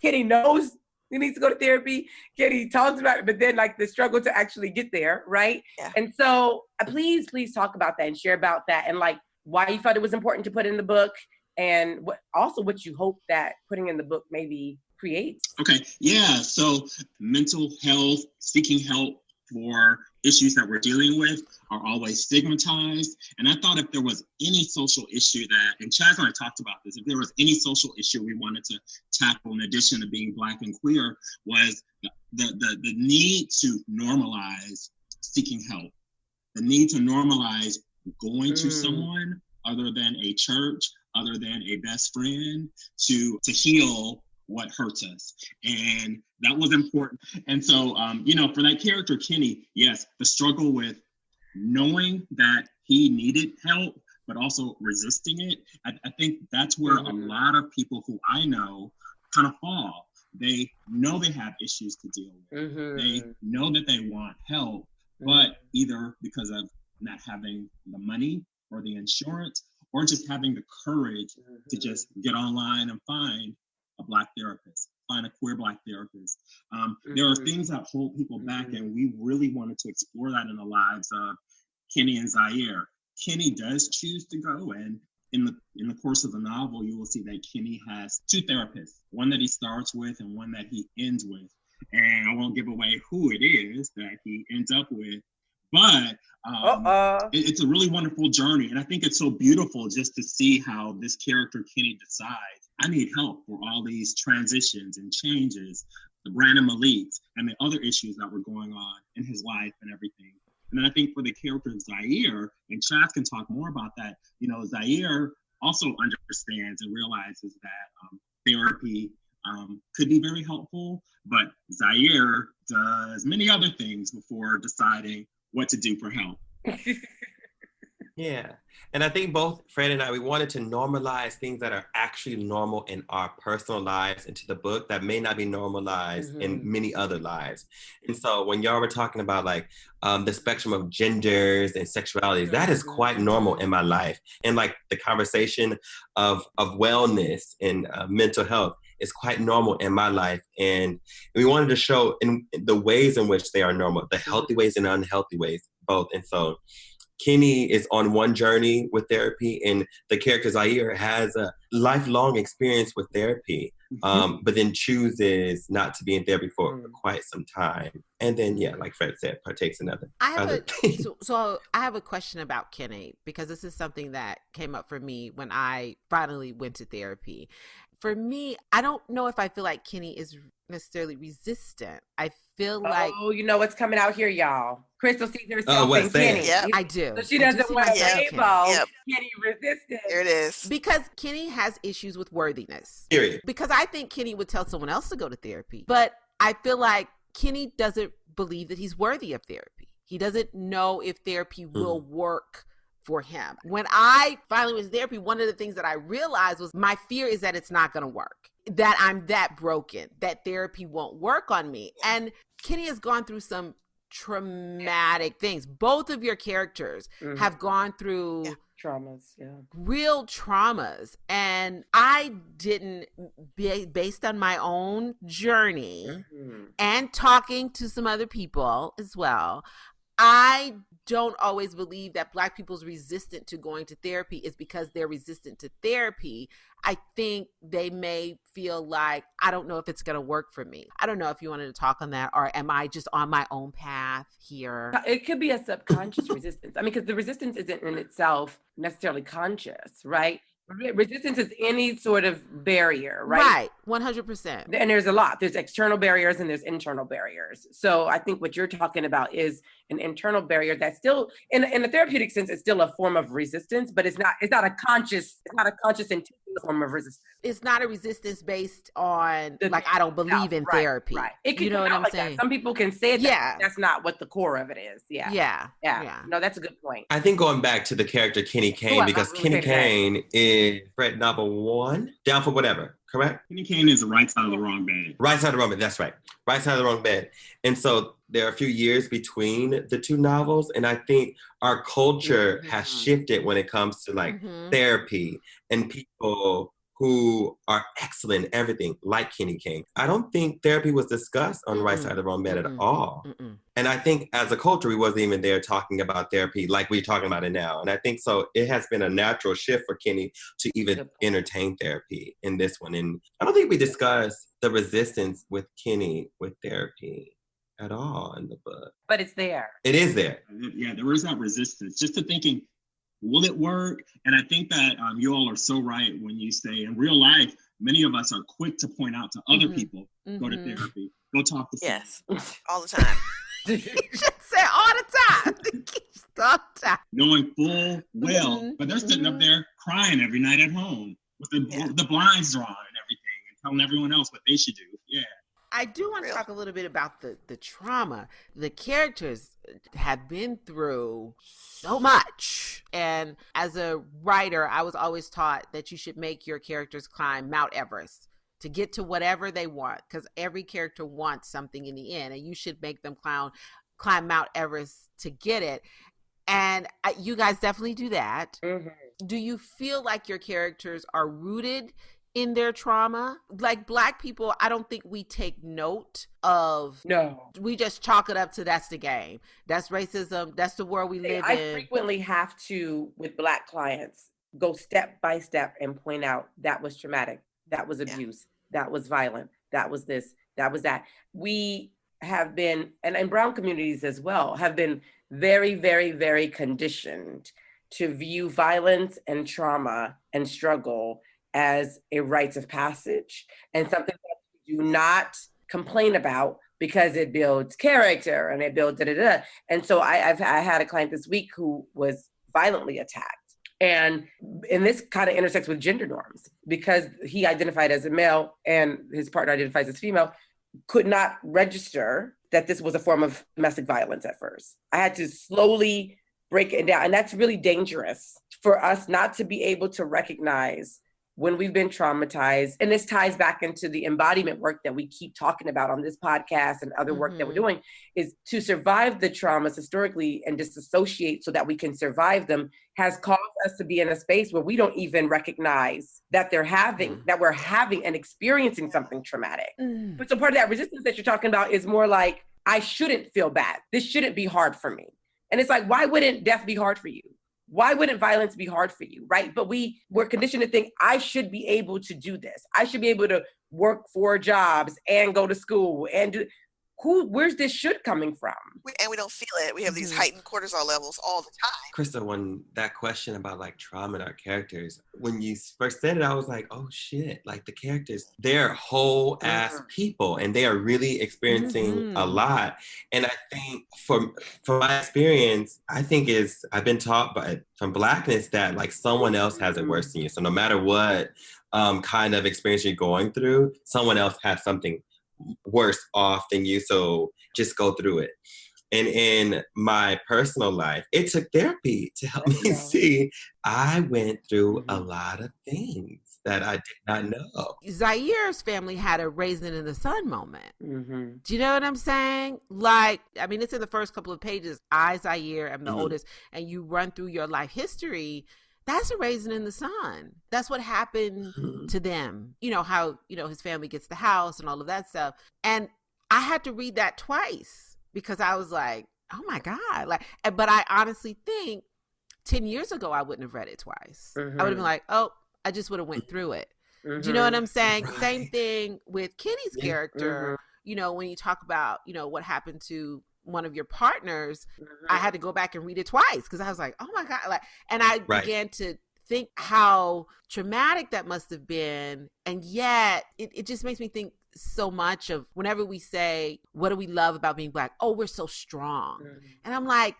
Kenny knows he needs to go to therapy. Kenny talks about it, but then, like, the struggle to actually get there, right? Yeah. And so please talk about that and share about that, and like why you felt it was important to put in the book, and what you hope that putting in the book maybe creates. Okay, yeah. So mental health, seeking help for issues that we're dealing with are always stigmatized. And I thought if there was any social issue that, and Chaz and I talked about this, if there was any social issue we wanted to tackle in addition to being Black and queer, was the need to normalize seeking help, the need to normalize going to someone other than a church, other than a best friend to heal what hurts us. And that was important. And so, for that character, Kenny, yes, the struggle with knowing that he needed help, but also resisting it. I think that's where a lot of people who I know kind of fall. They know they have issues to deal with. They know that they want help, but either because of not having the money or the insurance, or just having the courage to just get online and find a Black therapist, find a queer Black therapist. There are things that hold people back, and we really wanted to explore that in the lives of Kenny and Zaire. Kenny does choose to go, and in the course of the novel, you will see that Kenny has two therapists, one that he starts with and one that he ends with. And I won't give away who it is that he ends up with, but it's a really wonderful journey. And I think it's so beautiful just to see how this character, Kenny, decides, I need help for all these transitions and changes, the Brandon Malik's and the other issues that were going on in his life and everything. And then I think for the character of Zaire, and Chaz can talk more about that, Zaire also understands and realizes that therapy could be very helpful, but Zaire does many other things before deciding what to do for help. Yeah. And I think both Fred and I, we wanted to normalize things that are actually normal in our personal lives into the book that may not be normalized in many other lives. And so when y'all were talking about like the spectrum of genders and sexualities, that is quite normal in my life. And like the conversation of wellness and mental health is quite normal in my life. And we wanted to show in the ways in which they are normal, the healthy ways and unhealthy ways, both. And so Kenny is on one journey with therapy, and the character Zaire has a lifelong experience with therapy, but then chooses not to be in therapy for quite some time. And then, yeah, like Fred said, partakes in other. So I have a question about Kenny, because this is something that came up for me when I finally went to therapy. For me, I don't know if I feel like Kenny is necessarily resistant. I feel like... Oh, you know what's coming out here, y'all. Crystal sees herself in Kenny. Yep. I do. So she doesn't want to label Kenny resistant. There it is. Because Kenny has issues with worthiness. Period. Because I think Kenny would tell someone else to go to therapy. But I feel like Kenny doesn't believe that he's worthy of therapy. He doesn't know if therapy will work for him. When I finally went to therapy, one of the things that I realized was my fear is that it's not going to work, that I'm that broken, that therapy won't work on me. And Kenny has gone through some traumatic things. Both of your characters have gone through traumas, real traumas. And I didn't, based on my own journey and talking to some other people as well, I don't always believe that Black people's resistant to going to therapy is because they're resistant to therapy. I think they may feel like, I don't know if it's going to work for me. I don't know if you wanted to talk on that, or am I just on my own path here? It could be a subconscious resistance. I mean, because the resistance isn't in itself necessarily conscious, right? Resistance is any sort of barrier, right? Right, 100%. And there's a lot. There's external barriers and there's internal barriers. So I think what you're talking about is an internal barrier that's still, in a therapeutic sense, it's still a form of resistance, but it's not a conscious intentional form of resistance. It's not a resistance based on like, I don't believe in therapy. Right. It can, you know what I'm saying? That. Some people can say that. That's not what the core of it is. Yeah. No, that's a good point. I think going back to the character Kenny Kane, because Kenny Kane is Fred novel 1, Down for Whatever, correct? Kenny Kane is the right side of the wrong bed. Right side of the wrong bed, that's right. Right side of the wrong bed. And so there are a few years between the two novels, and I think our culture has shifted when it comes to like therapy and people who are excellent in everything, like Kenny Kane. I don't think therapy was discussed on Right Side of the Wrong Bed at all. And I think as a culture, we wasn't even there talking about therapy like we're talking about it now. And I think so it has been a natural shift for Kenny to even entertain therapy in this one. And I don't think we discussed the resistance with Kenny with therapy at all in the book. But it's there. It is there. Yeah, there is that resistance. Just to thinking, will it work? And I think that you all are so right when you say in real life, many of us are quick to point out to other people, go to therapy, go talk to someone. Yes, all the time. You should say all the time. All the time. Knowing full well, but they're sitting up there crying every night at home with the blinds drawn and everything and telling everyone else what they should do. Yeah. I do want to talk a little bit about the trauma. The characters have been through so much. And as a writer, I was always taught that you should make your characters climb Mount Everest to get to whatever they want, because every character wants something in the end, and you should make them climb Mount Everest to get it. And you guys definitely do that. Do you feel like your characters are rooted in their trauma? Like Black people, I don't think we take note of. No. We just chalk it up to that's the game. That's racism. That's the world we live in. I frequently have to, with Black clients, go step by step and point out that was traumatic. That was abuse. That was violent. That was this. That was that. We have been, and in Brown communities as well, have been very, very, very conditioned to view violence and trauma and struggle as a rites of passage and something that we do not complain about because it builds character and it builds da-da-da. And so I had a client this week who was violently attacked. And this kind of intersects with gender norms because he identified as a male and his partner identifies as female, could not register that this was a form of domestic violence at first. I had to slowly break it down. And that's really dangerous for us not to be able to recognize when we've been traumatized, and this ties back into the embodiment work that we keep talking about on this podcast and other work that we're doing, is to survive the traumas historically and disassociate so that we can survive them has caused us to be in a space where we don't even recognize that we're having and experiencing something traumatic. But so part of that resistance that you're talking about is more like, I shouldn't feel bad. This shouldn't be hard for me. And it's like, why wouldn't death be hard for you? Why wouldn't violence be hard for you, right? But we're conditioned to think, I should be able to do this. I should be able to work 4 jobs and go to school and do. Where's this should coming from? We don't feel it. We have these heightened cortisol levels all the time. Krista, when that question about like trauma in our characters, when you first said it, I was like, oh shit, like the characters, they're whole ass people and they are really experiencing a lot. And I think from my experience, I've been taught from Blackness that like someone else has it worse than you. So no matter what kind of experience you're going through, someone else has something worse off than you, so just go through it. And in my personal life, it took therapy to help me see I went through a lot of things that I did not know. Zaire's family had a raisin in the sun moment. Do you know what I'm saying? Like, I mean, it's in the first couple of pages. I, Zaire, am the oldest, and you run through your life history. That's a raisin in the sun. That's what happened to them. You know, how, you know, his family gets the house and all of that stuff. And I had to read that twice because I was like, oh my God. Like, but I honestly think 10 years ago, I wouldn't have read it twice. I would have been like, oh, I just would have went through it. Do you know what I'm saying? Right. Same thing with Kenny's character. You know, when you talk about, you know, what happened to one of your partners, I had to go back and read it twice because I was like, oh my God. Like, and I began to think how traumatic that must have been. And yet it just makes me think so much of whenever we say, what do we love about being Black? Oh, we're so strong. And I'm like,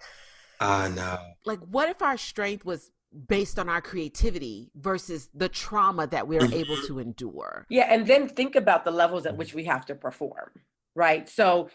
no. Like, what if our strength was based on our creativity versus the trauma that we're able to endure? Yeah. And then think about the levels at which we have to perform. Right. So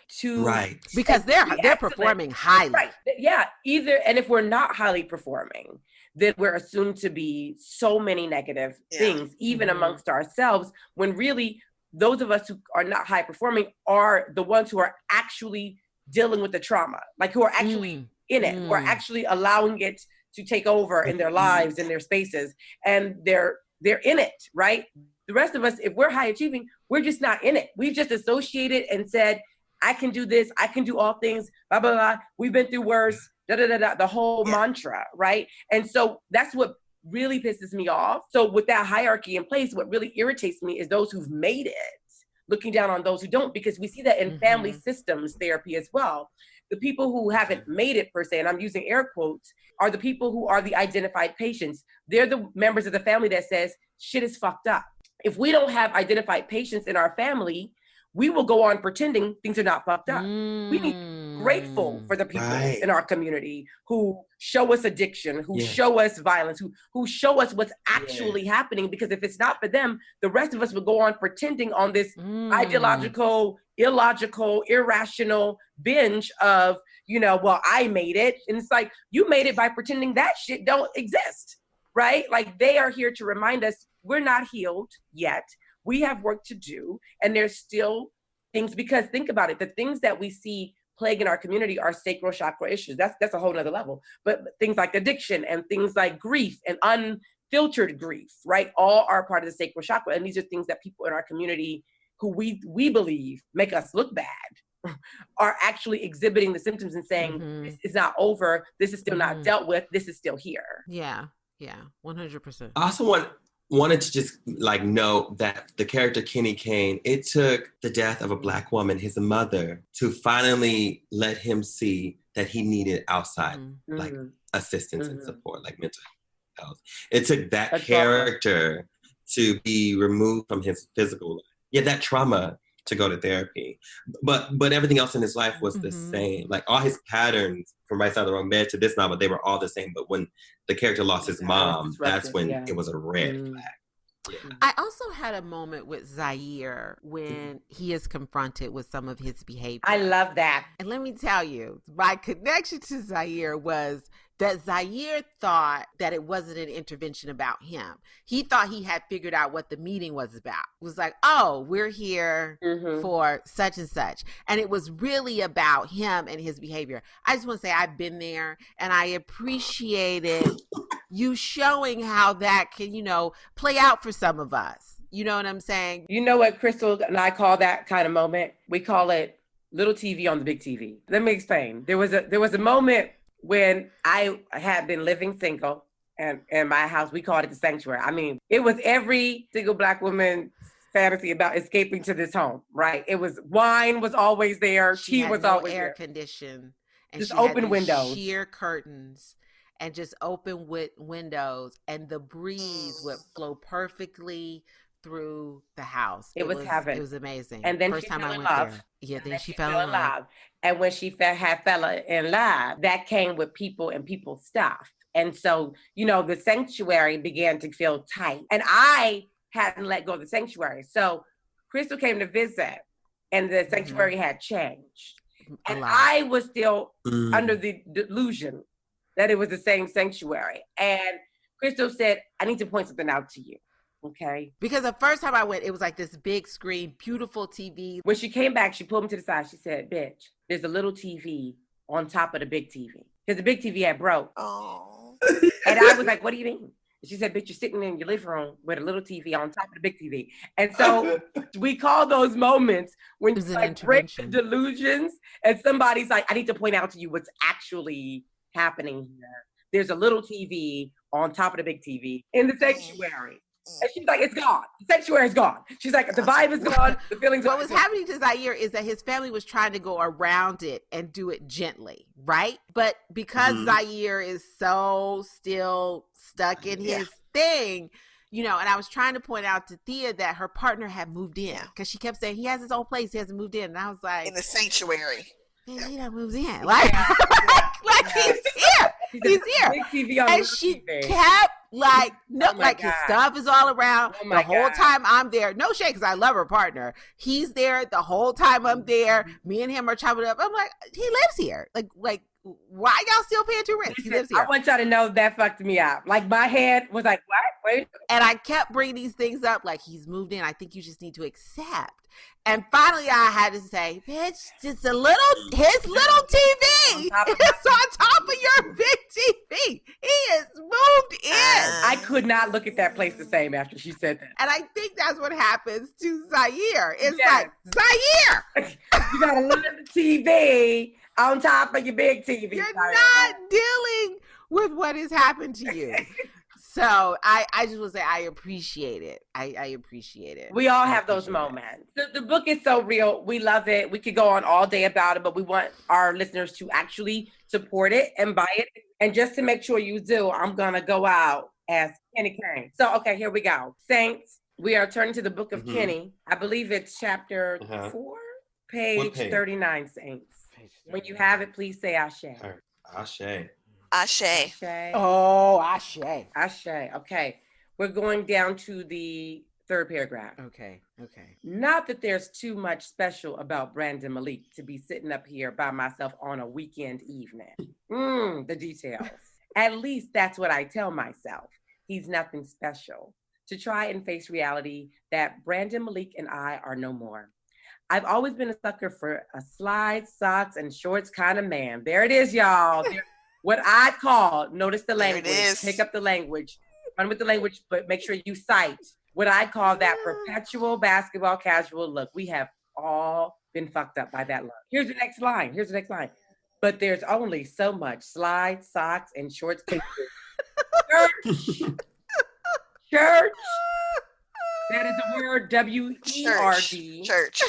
because they're performing highly. Right. Yeah. And if we're not highly performing, then we're assumed to be so many negative things, even amongst ourselves, when really those of us who are not high performing are the ones who are actually dealing with the trauma, like who are actually in it, who are actually allowing it to take over in their lives, in their spaces, and they're in it. Right. The rest of us, if we're high achieving, we're just not in it. We've just associated and said, I can do this. I can do all things, blah, blah, blah. We've been through worse, da, da, da, da, the whole mantra, right? And so that's what really pisses me off. So with that hierarchy in place, what really irritates me is those who've made it, looking down on those who don't, because we see that in family systems therapy as well. The people who haven't made it per se, and I'm using air quotes, are the people who are the identified patients. They're the members of the family that says, shit is fucked up. If we don't have identified patients in our family, we will go on pretending things are not fucked up. We need to be grateful for the people in our community who show us addiction, who show us violence, who show us what's actually happening. Because if it's not for them, the rest of us will go on pretending on this ideological, illogical, irrational binge of, you know, well, I made it. And it's like, you made it by pretending that shit don't exist, right? Like, they are here to remind us we're not healed yet. We have work to do. And there's still things, because think about it, the things that we see plaguing our community are sacral chakra issues. That's a whole nother level. But things like addiction and things like grief and unfiltered grief, right? All are part of the sacral chakra. And these are things that people in our community who we believe make us look bad are actually exhibiting the symptoms and saying, this is not over. This is still not dealt with. This is still here. Yeah. 100%. I also wanted to just like note that the character Kenny Kane, it took the death of a Black woman, his mother, to finally let him see that he needed outside like assistance and support, like mental health. It took that character to be removed from his physical life. Yeah, that trauma to go to therapy. But everything else in his life was the same. Like all his patterns from Right Side of the Wrong Bed to this novel, they were all the same. But when the character lost his mom, that's when it was a red flag. Yeah. I also had a moment with Zaire when he is confronted with some of his behavior. I love that. And let me tell you, my connection to Zaire was that Zaire thought that it wasn't an intervention about him. He thought he had figured out what the meeting was about. It was like, oh, we're here for such and such. And it was really about him and his behavior. I just want to say I've been there, and I appreciated you showing how that can, play out for some of us. You know what I'm saying? You know what Crystal and I call that kind of moment? We call it little TV on the big TV. Let me explain. There was a moment when I had been living single, and in my house, we called it the sanctuary. I mean, it was every single Black woman's fantasy about escaping to this home, right? It was, wine was always there. Tea was always air there. Conditioned. And just she open had windows. Sheer curtains and just open windows, and the breeze would flow perfectly through the house. It was heaven. It was amazing. And then first she time fell I in went love. there. Yeah, then she fell in love. And when she fell in love, that came with people and people's stuff. And so, the sanctuary began to feel tight. And I hadn't let go of the sanctuary. So Crystal came to visit, and the sanctuary had changed. And I was still under the delusion that it was the same sanctuary. And Crystal said, I need to point something out to you. Okay. Because the first time I went, it was like this big screen, beautiful TV. When she came back, she pulled me to the side. She said, bitch, there's a little TV on top of the big TV. Because the big TV had broke. Oh. And I was like, what do you mean? She said, bitch, you're sitting in your living room with a little TV on top of the big TV. And so we call those moments when you break the delusions and somebody's like, I need to point out to you what's actually happening here. There's a little TV on top of the big TV in the sanctuary. And she's like, it's gone. The sanctuary is gone. She's like, the vibe is gone. The feelings What was happening to Zaire is that his family was trying to go around it and do it gently, right? But because Zaire is so still stuck in his thing, and I was trying to point out to Thea that her partner had moved in because she kept saying he has his own place, he hasn't moved in. And I was like, in the sanctuary. Man, he done moves in. Like he's here. He's here. And she kept his stuff is all around the whole time I'm there. No shade, because I love her partner. He's there the whole time I'm there. Me and him are chopping up. I'm like, he lives here. Like, why y'all still paying rent? He lives here. I want y'all to know that fucked me up. Like, my head was like, what? Wait. And I kept bringing these things up, like, he's moved in. I think you just need to accept. And finally, I had to say, bitch, just his little TV is on top of your big TV. He is moved in. I could not look at that place the same after she said that. And I think that's what happens to Zaire. It's like, Zaire! You got a little TV on top of your big TV. You're not dealing with what has happened to you. So I just want to say I appreciate it. I appreciate it. We all have those moments. The book is so real. We love it. We could go on all day about it, but we want our listeners to actually support it and buy it. And just to make sure you do, I'm going to go out as Kenny Kane. So, okay, here we go. Saints, we are turning to the book of Kenny. I believe it's chapter 4, page 39, Saints. When you have it, please say Ashe. Ashe. Ashe. Oh, Ashe. Ashe. Okay. We're going down to the third paragraph. Okay. Not that there's too much special about Brandon Malik to be sitting up here by myself on a weekend evening. The details. At least that's what I tell myself. He's nothing special. To try and face reality that Brandon Malik and I are no more. I've always been a sucker for a slides, socks, and shorts kind of man. There it is, y'all. What I call, notice the language, pick up the language, run with the language, but make sure you cite what I call that perpetual basketball casual look. We have all been fucked up by that look. Here's the next line. But there's only so much slides, socks, and shorts. Church. That is a word, W-E-R-D. Church.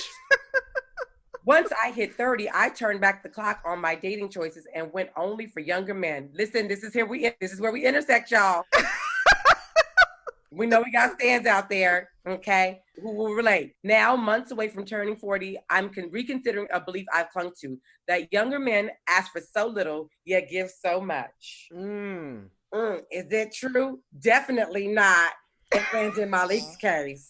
Once I hit 30, I turned back the clock on my dating choices and went only for younger men. Listen, this is where we intersect, y'all. We know we got stands out there, okay, who will relate. Now, months away from turning 40, I'm reconsidering a belief I've clung to, that younger men ask for so little, yet give so much. Is that true? Definitely not in Brandon Malik's case.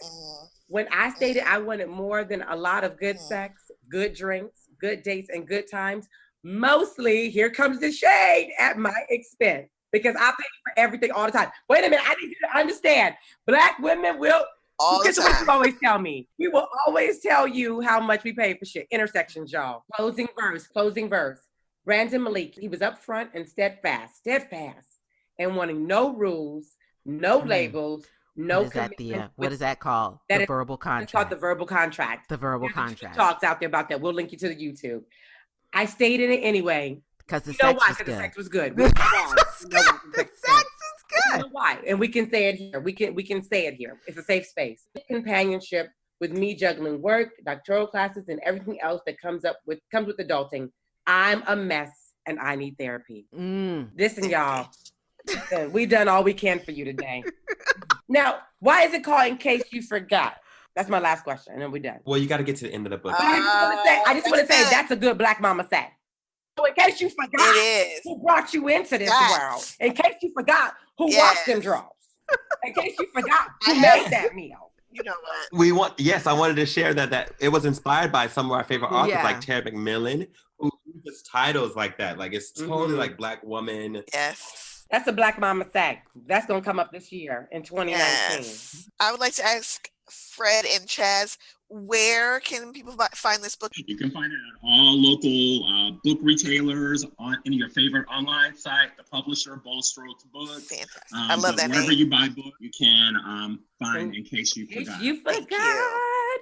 When I stated I wanted more than a lot of good sex, good drinks, good dates, and good times, Mostly, here comes the shade, at my expense, because I pay for everything all the time. Wait a minute, I need you to understand. Black women will, All the this is what time. you always tell me. We will always tell you how much we pay for shit. Intersections, y'all. Closing verse. Brandon Malik, he was up front and steadfast, and wanting no rules, no labels, no What is that, Thea? What is that called? The verbal contract. It's called the verbal contract. The verbal There's contract. Talks out there about that. We'll link you to the YouTube. I stayed in it anyway. Because the sex was good. The sex was good. The sex is good. You know why? And we can say it here. We can say it here. It's a safe space. Companionship with me juggling work, doctoral classes, and everything else that comes with adulting. I'm a mess and I need therapy. Listen, y'all. We've done all we can for you today. Now, why is it called In Case You Forgot? That's my last question, and then we're done. Well, you got to get to the end of the book. I just want to say that's a good Black mama say. So in case you forgot who brought you into this world, in case you forgot who washed them drawers, in case you forgot who made that meal. You know what? I wanted to share that it was inspired by some of our favorite authors like Terry McMillan, who uses titles like that. Like it's totally like Black woman. Yes. That's a Black mama sack. That's going to come up this year in 2019. Yes. I would like to ask Fred and Chaz, where can people find this book? You can find it at all local book retailers, on any of your favorite online site, the publisher, Bold Strokes Books. Fantastic. I love that wherever name. you buy books, you can find In Case You Forgot. Thank you.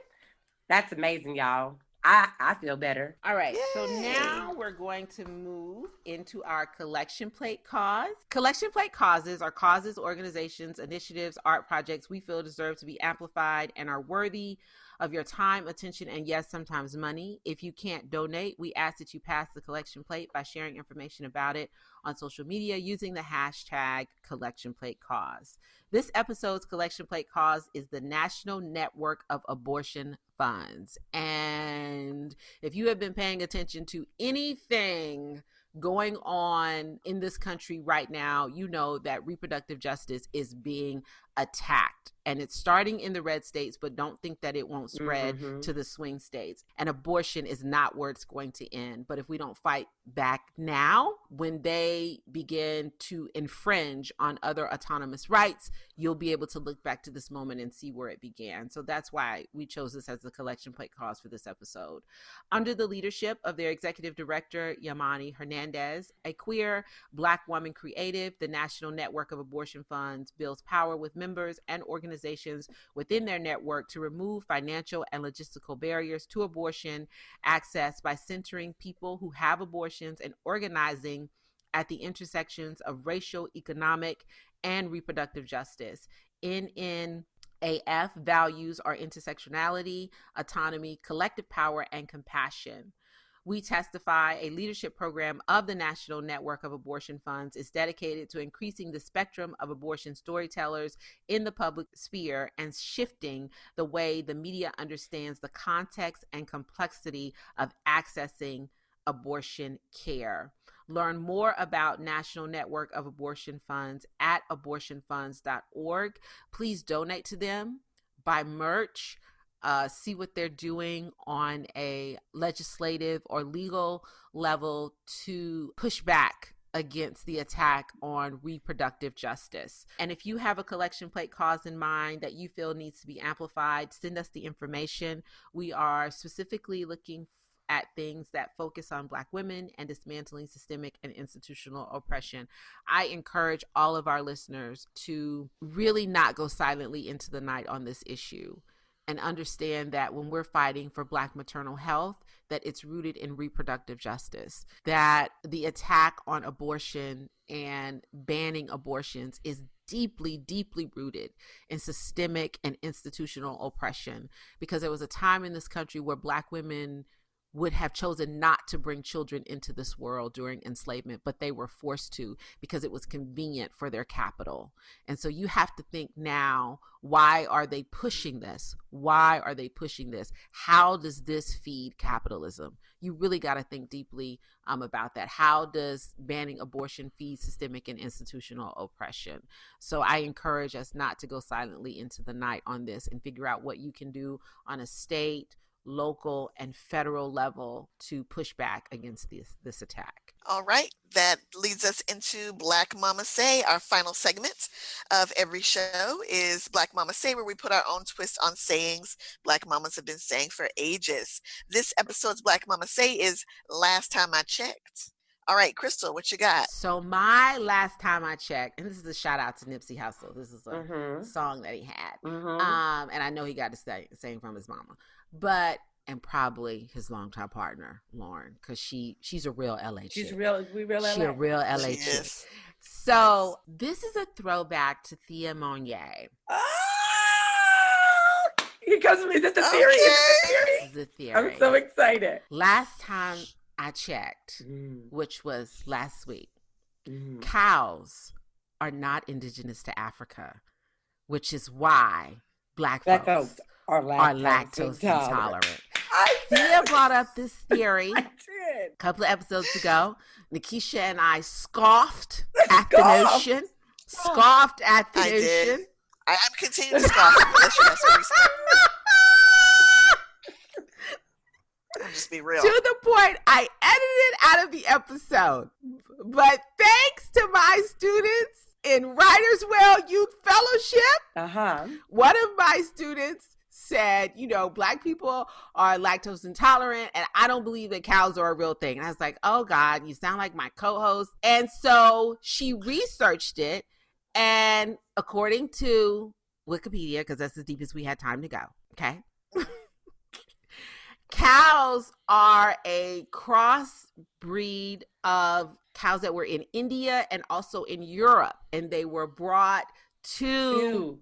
That's amazing, y'all. I feel better. All right. Yay. So now we're going to move into our collection plate cause. Collection plate causes are causes, organizations, initiatives, art projects we feel deserve to be amplified and are worthy of your time, attention, and yes, sometimes money. If you can't donate, we ask that you pass the collection plate by sharing information about it on social media using the hashtag collection plate cause. This episode's collection plate cause is the National Network of Abortion Funds. And if you have been paying attention to anything going on in this country right now, you know that reproductive justice is being attacked. And it's starting in the red states, but don't think that it won't spread to the swing states. And abortion is not where it's going to end. But if we don't fight back now, when they begin to infringe on other autonomous rights, you'll be able to look back to this moment and see where it began. So that's why we chose this as the collection plate cause for this episode. Under the leadership of their executive director, Yamani Hernandez, a queer Black woman creative, the National Network of Abortion Funds builds power with members and organizations within their network to remove financial and logistical barriers to abortion access by centering people who have abortions and organizing at the intersections of racial, economic, and reproductive justice. NNAF values are intersectionality, autonomy, collective power, and compassion. We Testify, a leadership program of the National Network of Abortion Funds, is dedicated to increasing the spectrum of abortion storytellers in the public sphere and shifting the way the media understands the context and complexity of accessing abortion care. Learn more about National Network of Abortion Funds at abortionfunds.org. Please donate to them, buy merch, see what they're doing on a legislative or legal level to push back against the attack on reproductive justice. And if you have a collection plate cause in mind that you feel needs to be amplified, send us the information. We are specifically looking at things that focus on Black women and dismantling systemic and institutional oppression. I encourage all of our listeners to really not go silently into the night on this issue, and understand that when we're fighting for Black maternal health, that it's rooted in reproductive justice, that the attack on abortion and banning abortions is deeply, deeply rooted in systemic and institutional oppression, because there was a time in this country where Black women would have chosen not to bring children into this world during enslavement, but they were forced to because it was convenient for their capital. And so you have to think now, why are they pushing this? Why are they pushing this? How does this feed capitalism? You really got to think deeply about that. How does banning abortion feed systemic and institutional oppression? So I encourage us not to go silently into the night on this and figure out what you can do on a state, local, and federal level to push back against this attack. All right, that leads us into Black Mama Say. Our final segment of every show is Black Mama Say, where we put our own twist on sayings Black mamas have been saying for ages. This episode's Black Mama Say is Last Time I Checked. All right, Crystal, what you got? So my last time I checked, and this is a shout out to Nipsey Hussle. This is a song that he had. And I know he got to sing from his mama, and probably his longtime partner, Lauren, because she's a real LA chick. She's a real LA chick. So this is a throwback to Thea Monyee. Oh, here comes me. Is this the theory? This is the theory. I'm so excited. Last time I checked, which was last week, cows are not indigenous to Africa, which is why Black folks are lactose intolerant. Thea brought up this theory a couple of episodes ago. Nikisha and I scoffed at the notion. Scoffed at the notion. I'm continuing to scoff. I'll just be real. To the point, I edited out of the episode. But thanks to my students in Writers Well Youth Fellowship, one of my students said, Black people are lactose intolerant, and I don't believe that cows are a real thing. And I was like, oh God, you sound like my co-host. And so she researched it, and according to Wikipedia, because that's as deep as we had time to go, okay? Cows are a crossbreed of cows that were in India and also in Europe, and they were brought to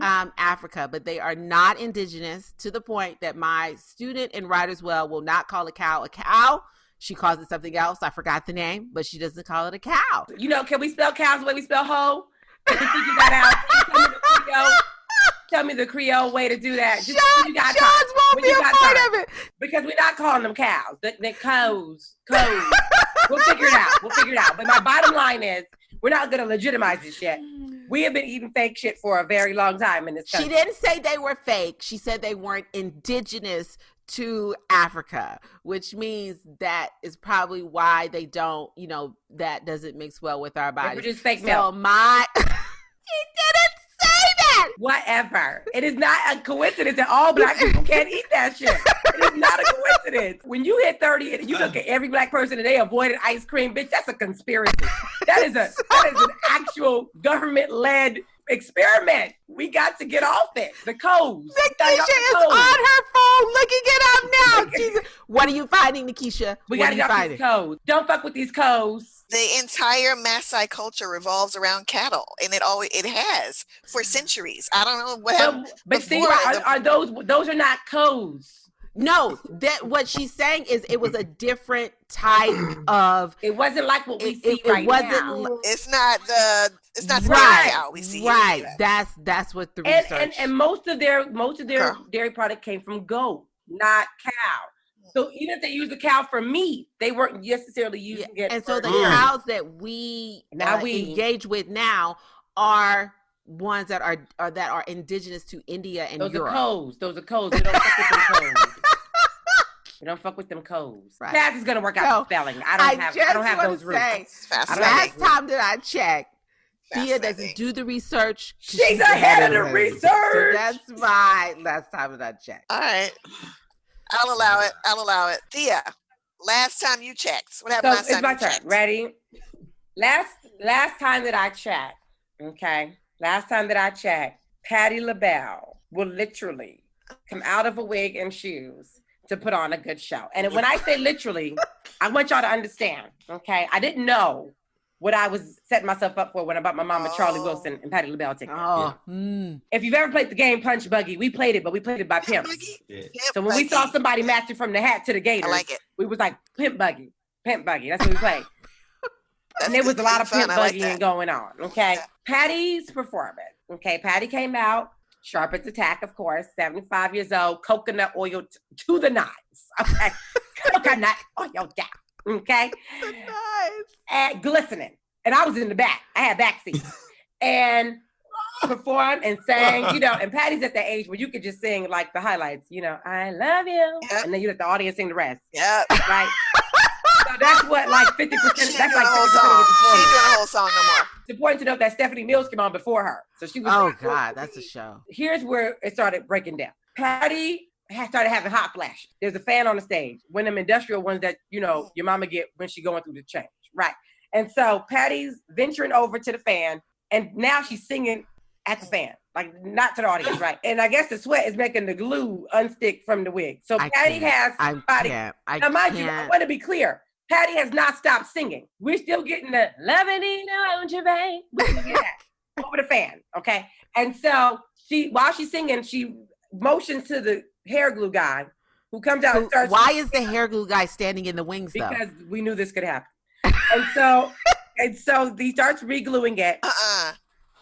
Africa, but they are not indigenous, to the point that my student in Writers Well will not call a cow a cow. She calls it something else. I forgot the name, but she doesn't call it a cow. Can we spell cows the way we spell hoe? Can we figure that out? Tell me the Creole way to do that. Chaz won't be a part of it. Because we're not calling them cows. They're cows. We'll figure it out. But my bottom line is, we're not going to legitimize this shit. We have been eating fake shit for a very long time in this country. She didn't say they were fake. She said they weren't indigenous to Africa, which means that is probably why they don't, that doesn't mix well with our bodies. They're just fake milk. She didn't say that. Whatever. It is not a coincidence that all Black people can't eat that shit. It is not a coincidence. When you hit 30 and you look at every Black person and they avoided ice cream, bitch, that's a conspiracy. That is an actual government-led experiment. We got to get off it. The codes. Nikisha is on her phone looking it up now. Jesus. What are you finding, Nikisha? We got to get off these codes. Don't fuck with these codes. The entire Maasai culture revolves around cattle, and it has for centuries. I don't know what happened. But see, are those are not codes. No, that what she's saying is it was a different type of. It wasn't like what we see right now. It's not the cow we see. Right, that's what the research. And most of their dairy product came from goat, not cow. So even if they use the cow for meat, they weren't necessarily using it. And so the cows that we engage with now are ones that are indigenous to India and Europe. Those are codes. We don't fuck with them codes. We don't fuck with them codes. Right. Chaz is gonna work out the spelling. I don't have those roots. Last time that I checked, Thea doesn't do the research. She's ahead of the research. So that's my last time that I checked. All right. I'll allow it. Thea, last time you checked. What happened last time? It's my turn. Ready? Last time that I checked, okay? Last time that I checked, Patti LaBelle will literally come out of a wig and shoes to put on a good show. And when I say literally, I want y'all to understand, okay? I didn't know what I was setting myself up for when I bought my mama Charlie Wilson and Patti LaBelle ticket. If you've ever played the game Punch Buggy, we played it, but we played it by pimps. So when we saw somebody matching from the hat to the gator, we was like, Pimp Buggy. That's what we played. And there was a lot of pimp buggying going on, okay? Yeah. Patti's performance, okay? Patti came out, sharp as a tack, of course, 75 years old, coconut oil to the nines, okay? Coconut oil down, okay? Nice. And glistening. And I was in the back. I had back seats. And performed and sang, you know, and Patty's at the age where you could just sing like the highlights, you know, I love you. Yep. And then you let the audience sing the rest. Yep. Right? So that's what like 50%, She that's ain't like doing the whole 50% of song. the She ain't performance. doing the whole song no more. It's important to note that Stephanie Mills came on before her. So she was. Oh God, that's a show. Here's where it started breaking down. Patty started having hot flashes. There's a fan on the stage. One of them industrial ones that, you know, your mama get when she going through the change. Right. And so Patty's venturing over to the fan and now she's singing at the fan, like not to the audience, right? And I guess the sweat is making the glue unstick from the wig. So Patty has somebody. Now, mind you, I want to be clear. Patty has not stopped singing. We're still getting the loving it, won't you, babe? We're still getting that over the fan, okay? And so while she's singing, she motions to the hair glue guy who comes out and starts. Why is the hair glue guy standing in the wings though? Because we knew this could happen. and so he starts re-gluing it.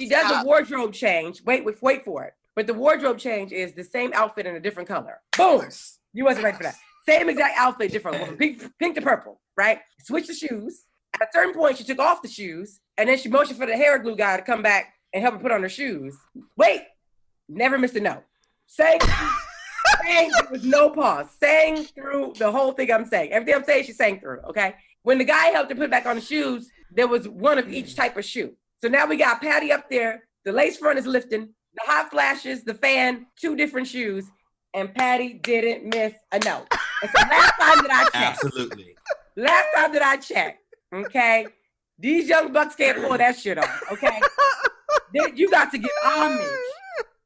She does a wardrobe change. Wait for it. But the wardrobe change is the same outfit in a different color. Boom. You wasn't ready for that. Same exact outfit, different. From pink to purple, right? Switch the shoes. At a certain point, she took off the shoes, and then she motioned for the hair glue guy to come back and help her put on her shoes. Wait, never missed a note. Sang with no pause. Sang through the whole thing I'm saying. Everything I'm saying, she sang through, okay? When the guy helped her put back on the shoes, there was one of each type of shoe. So now we got Patty up there. The lace front is lifting. The hot flashes, the fan, 2 different shoes. And Patty didn't miss a note. And so last time that I checked. Absolutely. Last time that I checked, okay, these young bucks can't pull that shit off, okay? You got to give homage.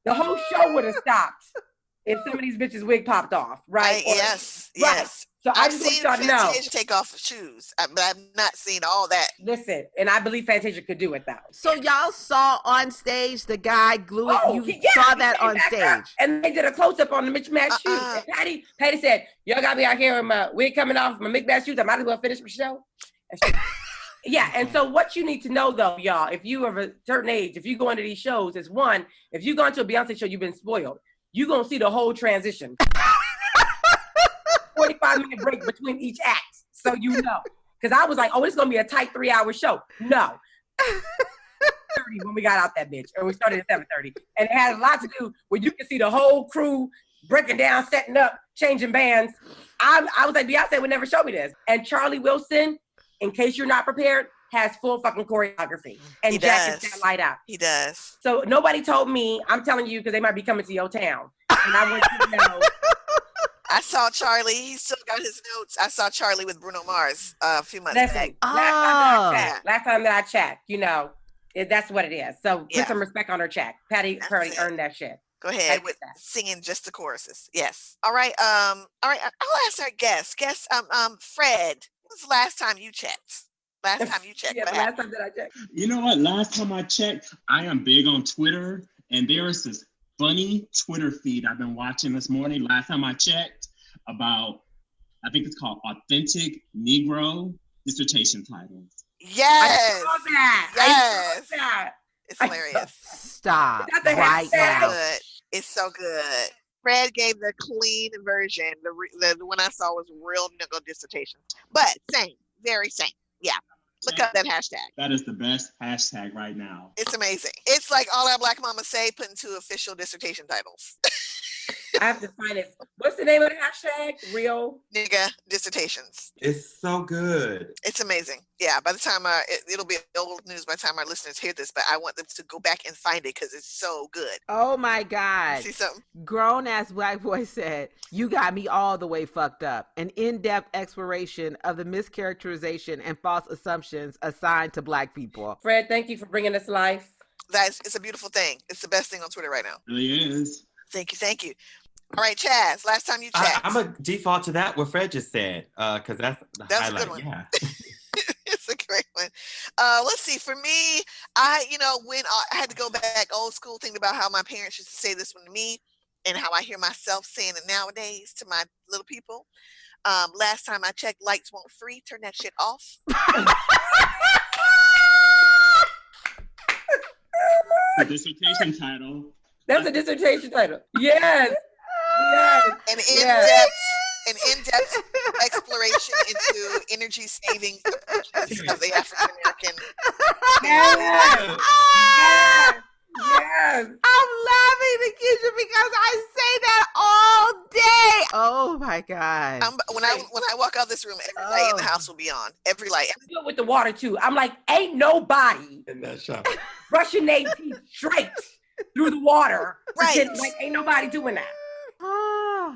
The whole show would have stopped if some of these bitches' wig popped off, right? Yes. So I've seen Fantasia take off shoes, but I've not seen all that. Listen, and I believe Fantasia could do it though. So y'all saw on stage the guy gluing. Saw that on stage, and they did a close up on the mismatched shoes. And Patty said, "Y'all got me out here with my wig coming off, my mismatched shoes. I might as well finish my show." Yeah, and so what you need to know though, y'all, if you are of a certain age, if you go into these shows, is one, if you go into a Beyonce show, you've been spoiled. You're gonna see the whole transition. 45-minute break between each act, so you know. Because I was like, oh, it's going to be a tight 3-hour show. No. 30 when we got out that bitch. Or we started at 7:30. And it had a lot to do where you can see the whole crew breaking down, setting up, changing bands. I was like, Beyonce would never show me this. And Charlie Wilson, in case you're not prepared, has full fucking choreography. And jackets that light out. He does. So nobody told me, I'm telling you, because they might be coming to your town. And I want you to know. I saw Charlie. He still got his notes. I saw Charlie with Bruno Mars a few months back. Last time that I checked, you know, that's what it is. So put some respect on her check. Patty earned that shit. Go ahead with singing just the choruses. Yes. All right. I'll ask our guest. Fred, when was the last time you checked? Last time you checked. Last time that I checked. You know what? Last time I checked, I am big on Twitter, and there is this funny Twitter feed I've been watching this morning. Last time I checked, about, I think it's called Authentic Negro Dissertation Titles. Yes. I saw that. Yes. It's hilarious. Stop right now. It's so good. Fred gave the clean version. The one I saw was real nigga dissertation. But same, very same. Yeah. Look up that hashtag. That is the best hashtag right now. It's amazing. It's like all our Black mamas say put into official dissertation titles. I have to find it. What's the name of the hashtag? Real nigga dissertations. It's so good. It's amazing. Yeah. By the time it'll be old news by the time our listeners hear this, but I want them to go back and find it because it's so good. Oh my God. See something? Grown ass black boy said, "You got me all the way fucked up." An in-depth exploration of the mischaracterization and false assumptions assigned to black people. Fred, thank you for bringing us life. It's a beautiful thing. It's the best thing on Twitter right now. It really is. Thank you. All right, Chaz, last time you checked. I'm a default to that, what Fred just said, because that's the highlight. A good one. Yeah. It's a great one. Let's see. For me, when I had to go back old school, thinking about how my parents used to say this one to me and how I hear myself saying it nowadays to my little people. Last time I checked, lights won't free. Turn that shit off. The dissertation title. That's a dissertation title. Yes. An in-depth exploration into energy saving of the African American. Yes. Yes. I'm laughing, Nikisha, because I say that all day. Oh my God. When I walk out this room, every light in the house will be on. Every light. I do it with the water too. I'm like, ain't nobody In that shop. brushing their teeth straight through the water. Right. Pretending like ain't nobody doing that.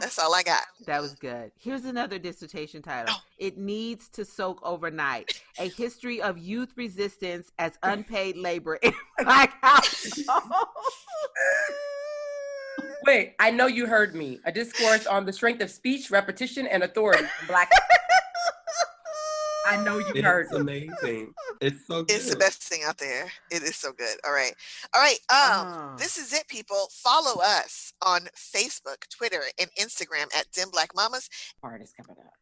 That's all I got. That was good. Here's another dissertation title. It needs to soak overnight. A history of youth resistance as unpaid labor in Black households. Wait, I know you heard me. A discourse on the strength of speech, repetition, and authority in Black. I know you heard It's me. amazing. It's so good. It's the best thing out there. It is so good. All right. This is it, people. Follow us on Facebook, Twitter, and Instagram at Dim Black Mamas. Part is coming up.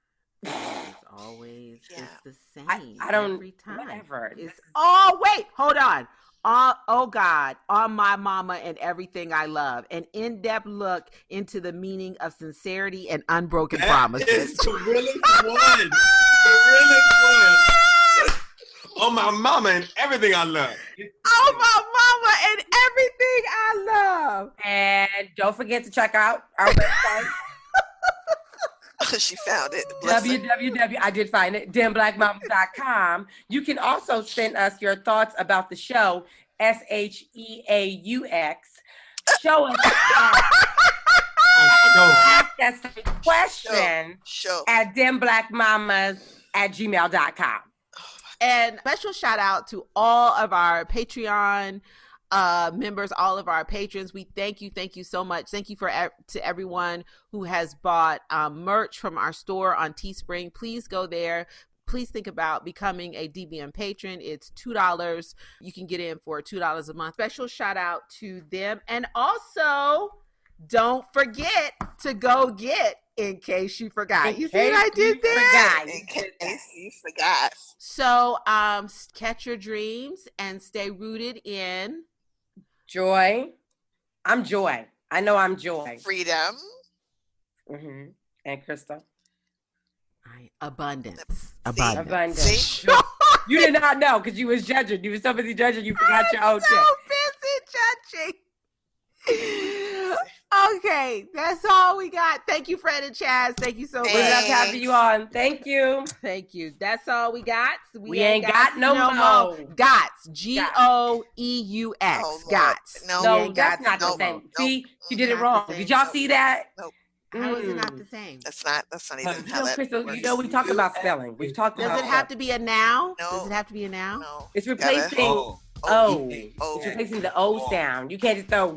It's always Yeah. it's the same. I don't. every time. Whatever. It's, oh wait, hold on. Oh God, on my mama and everything I love. An in-depth look into the meaning of sincerity and unbroken promises. It's the realest one. The realest one. Oh, my mama and everything I love. Oh my mama and everything I love. And don't forget to check out our website. She found it. Bless her. I did find it, dimblackmamas.com. You can also send us your thoughts about the show, SHEAUX. Show us ask us a question at dimblackmamas@gmail.com. And special shout out to all of our Patreon members, all of our patrons. We thank you so much. Thank you to everyone who has bought merch from our store on Teespring. Please go there. Please think about becoming a DBM patron. It's $2. You can get in for $2 a month. Special shout out to them. And also, don't forget to go get In Case You Forgot. You see what I did there? In case you forgot. So catch your dreams and stay rooted in Joy. I'm Joy. I know I'm Joy. Freedom. Mm-hmm. And Crystal. Abundance. Abundance. You did not know because you was judging. You were so busy judging, you forgot your own shit. So busy judging. Okay, that's all we got. Thank you, Fred and Chaz. Thank you so much. We love having you on. Thank you. Thank you. That's all we got. We ain't got no more. Gots. GOEUX. Gots. No, that's not the same. See, she did it wrong. Did y'all see that? Nope. How is it not the same? That's not even how that Crystal, works. you know we talk about spelling. We've talked about Does it have to be a noun? No. Does it have to be a noun? No. It's replacing O. It's replacing the O sound. You can't just throw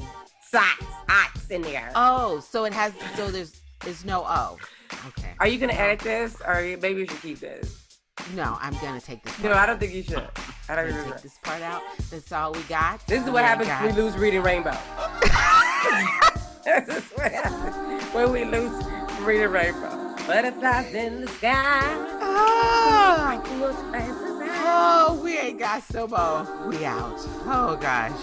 ox in there. Oh, so there's no O. Okay. Are you gonna edit this, or maybe we should keep this? No, I'm gonna take this. No, I don't think you should. I don't take this part out. That's all we got. This is what happens when we lose Reading Rainbow. This is what happens when we lose Reading Rainbow. Butterflies in the sky. Oh, we ain't got so more. We out. Oh gosh.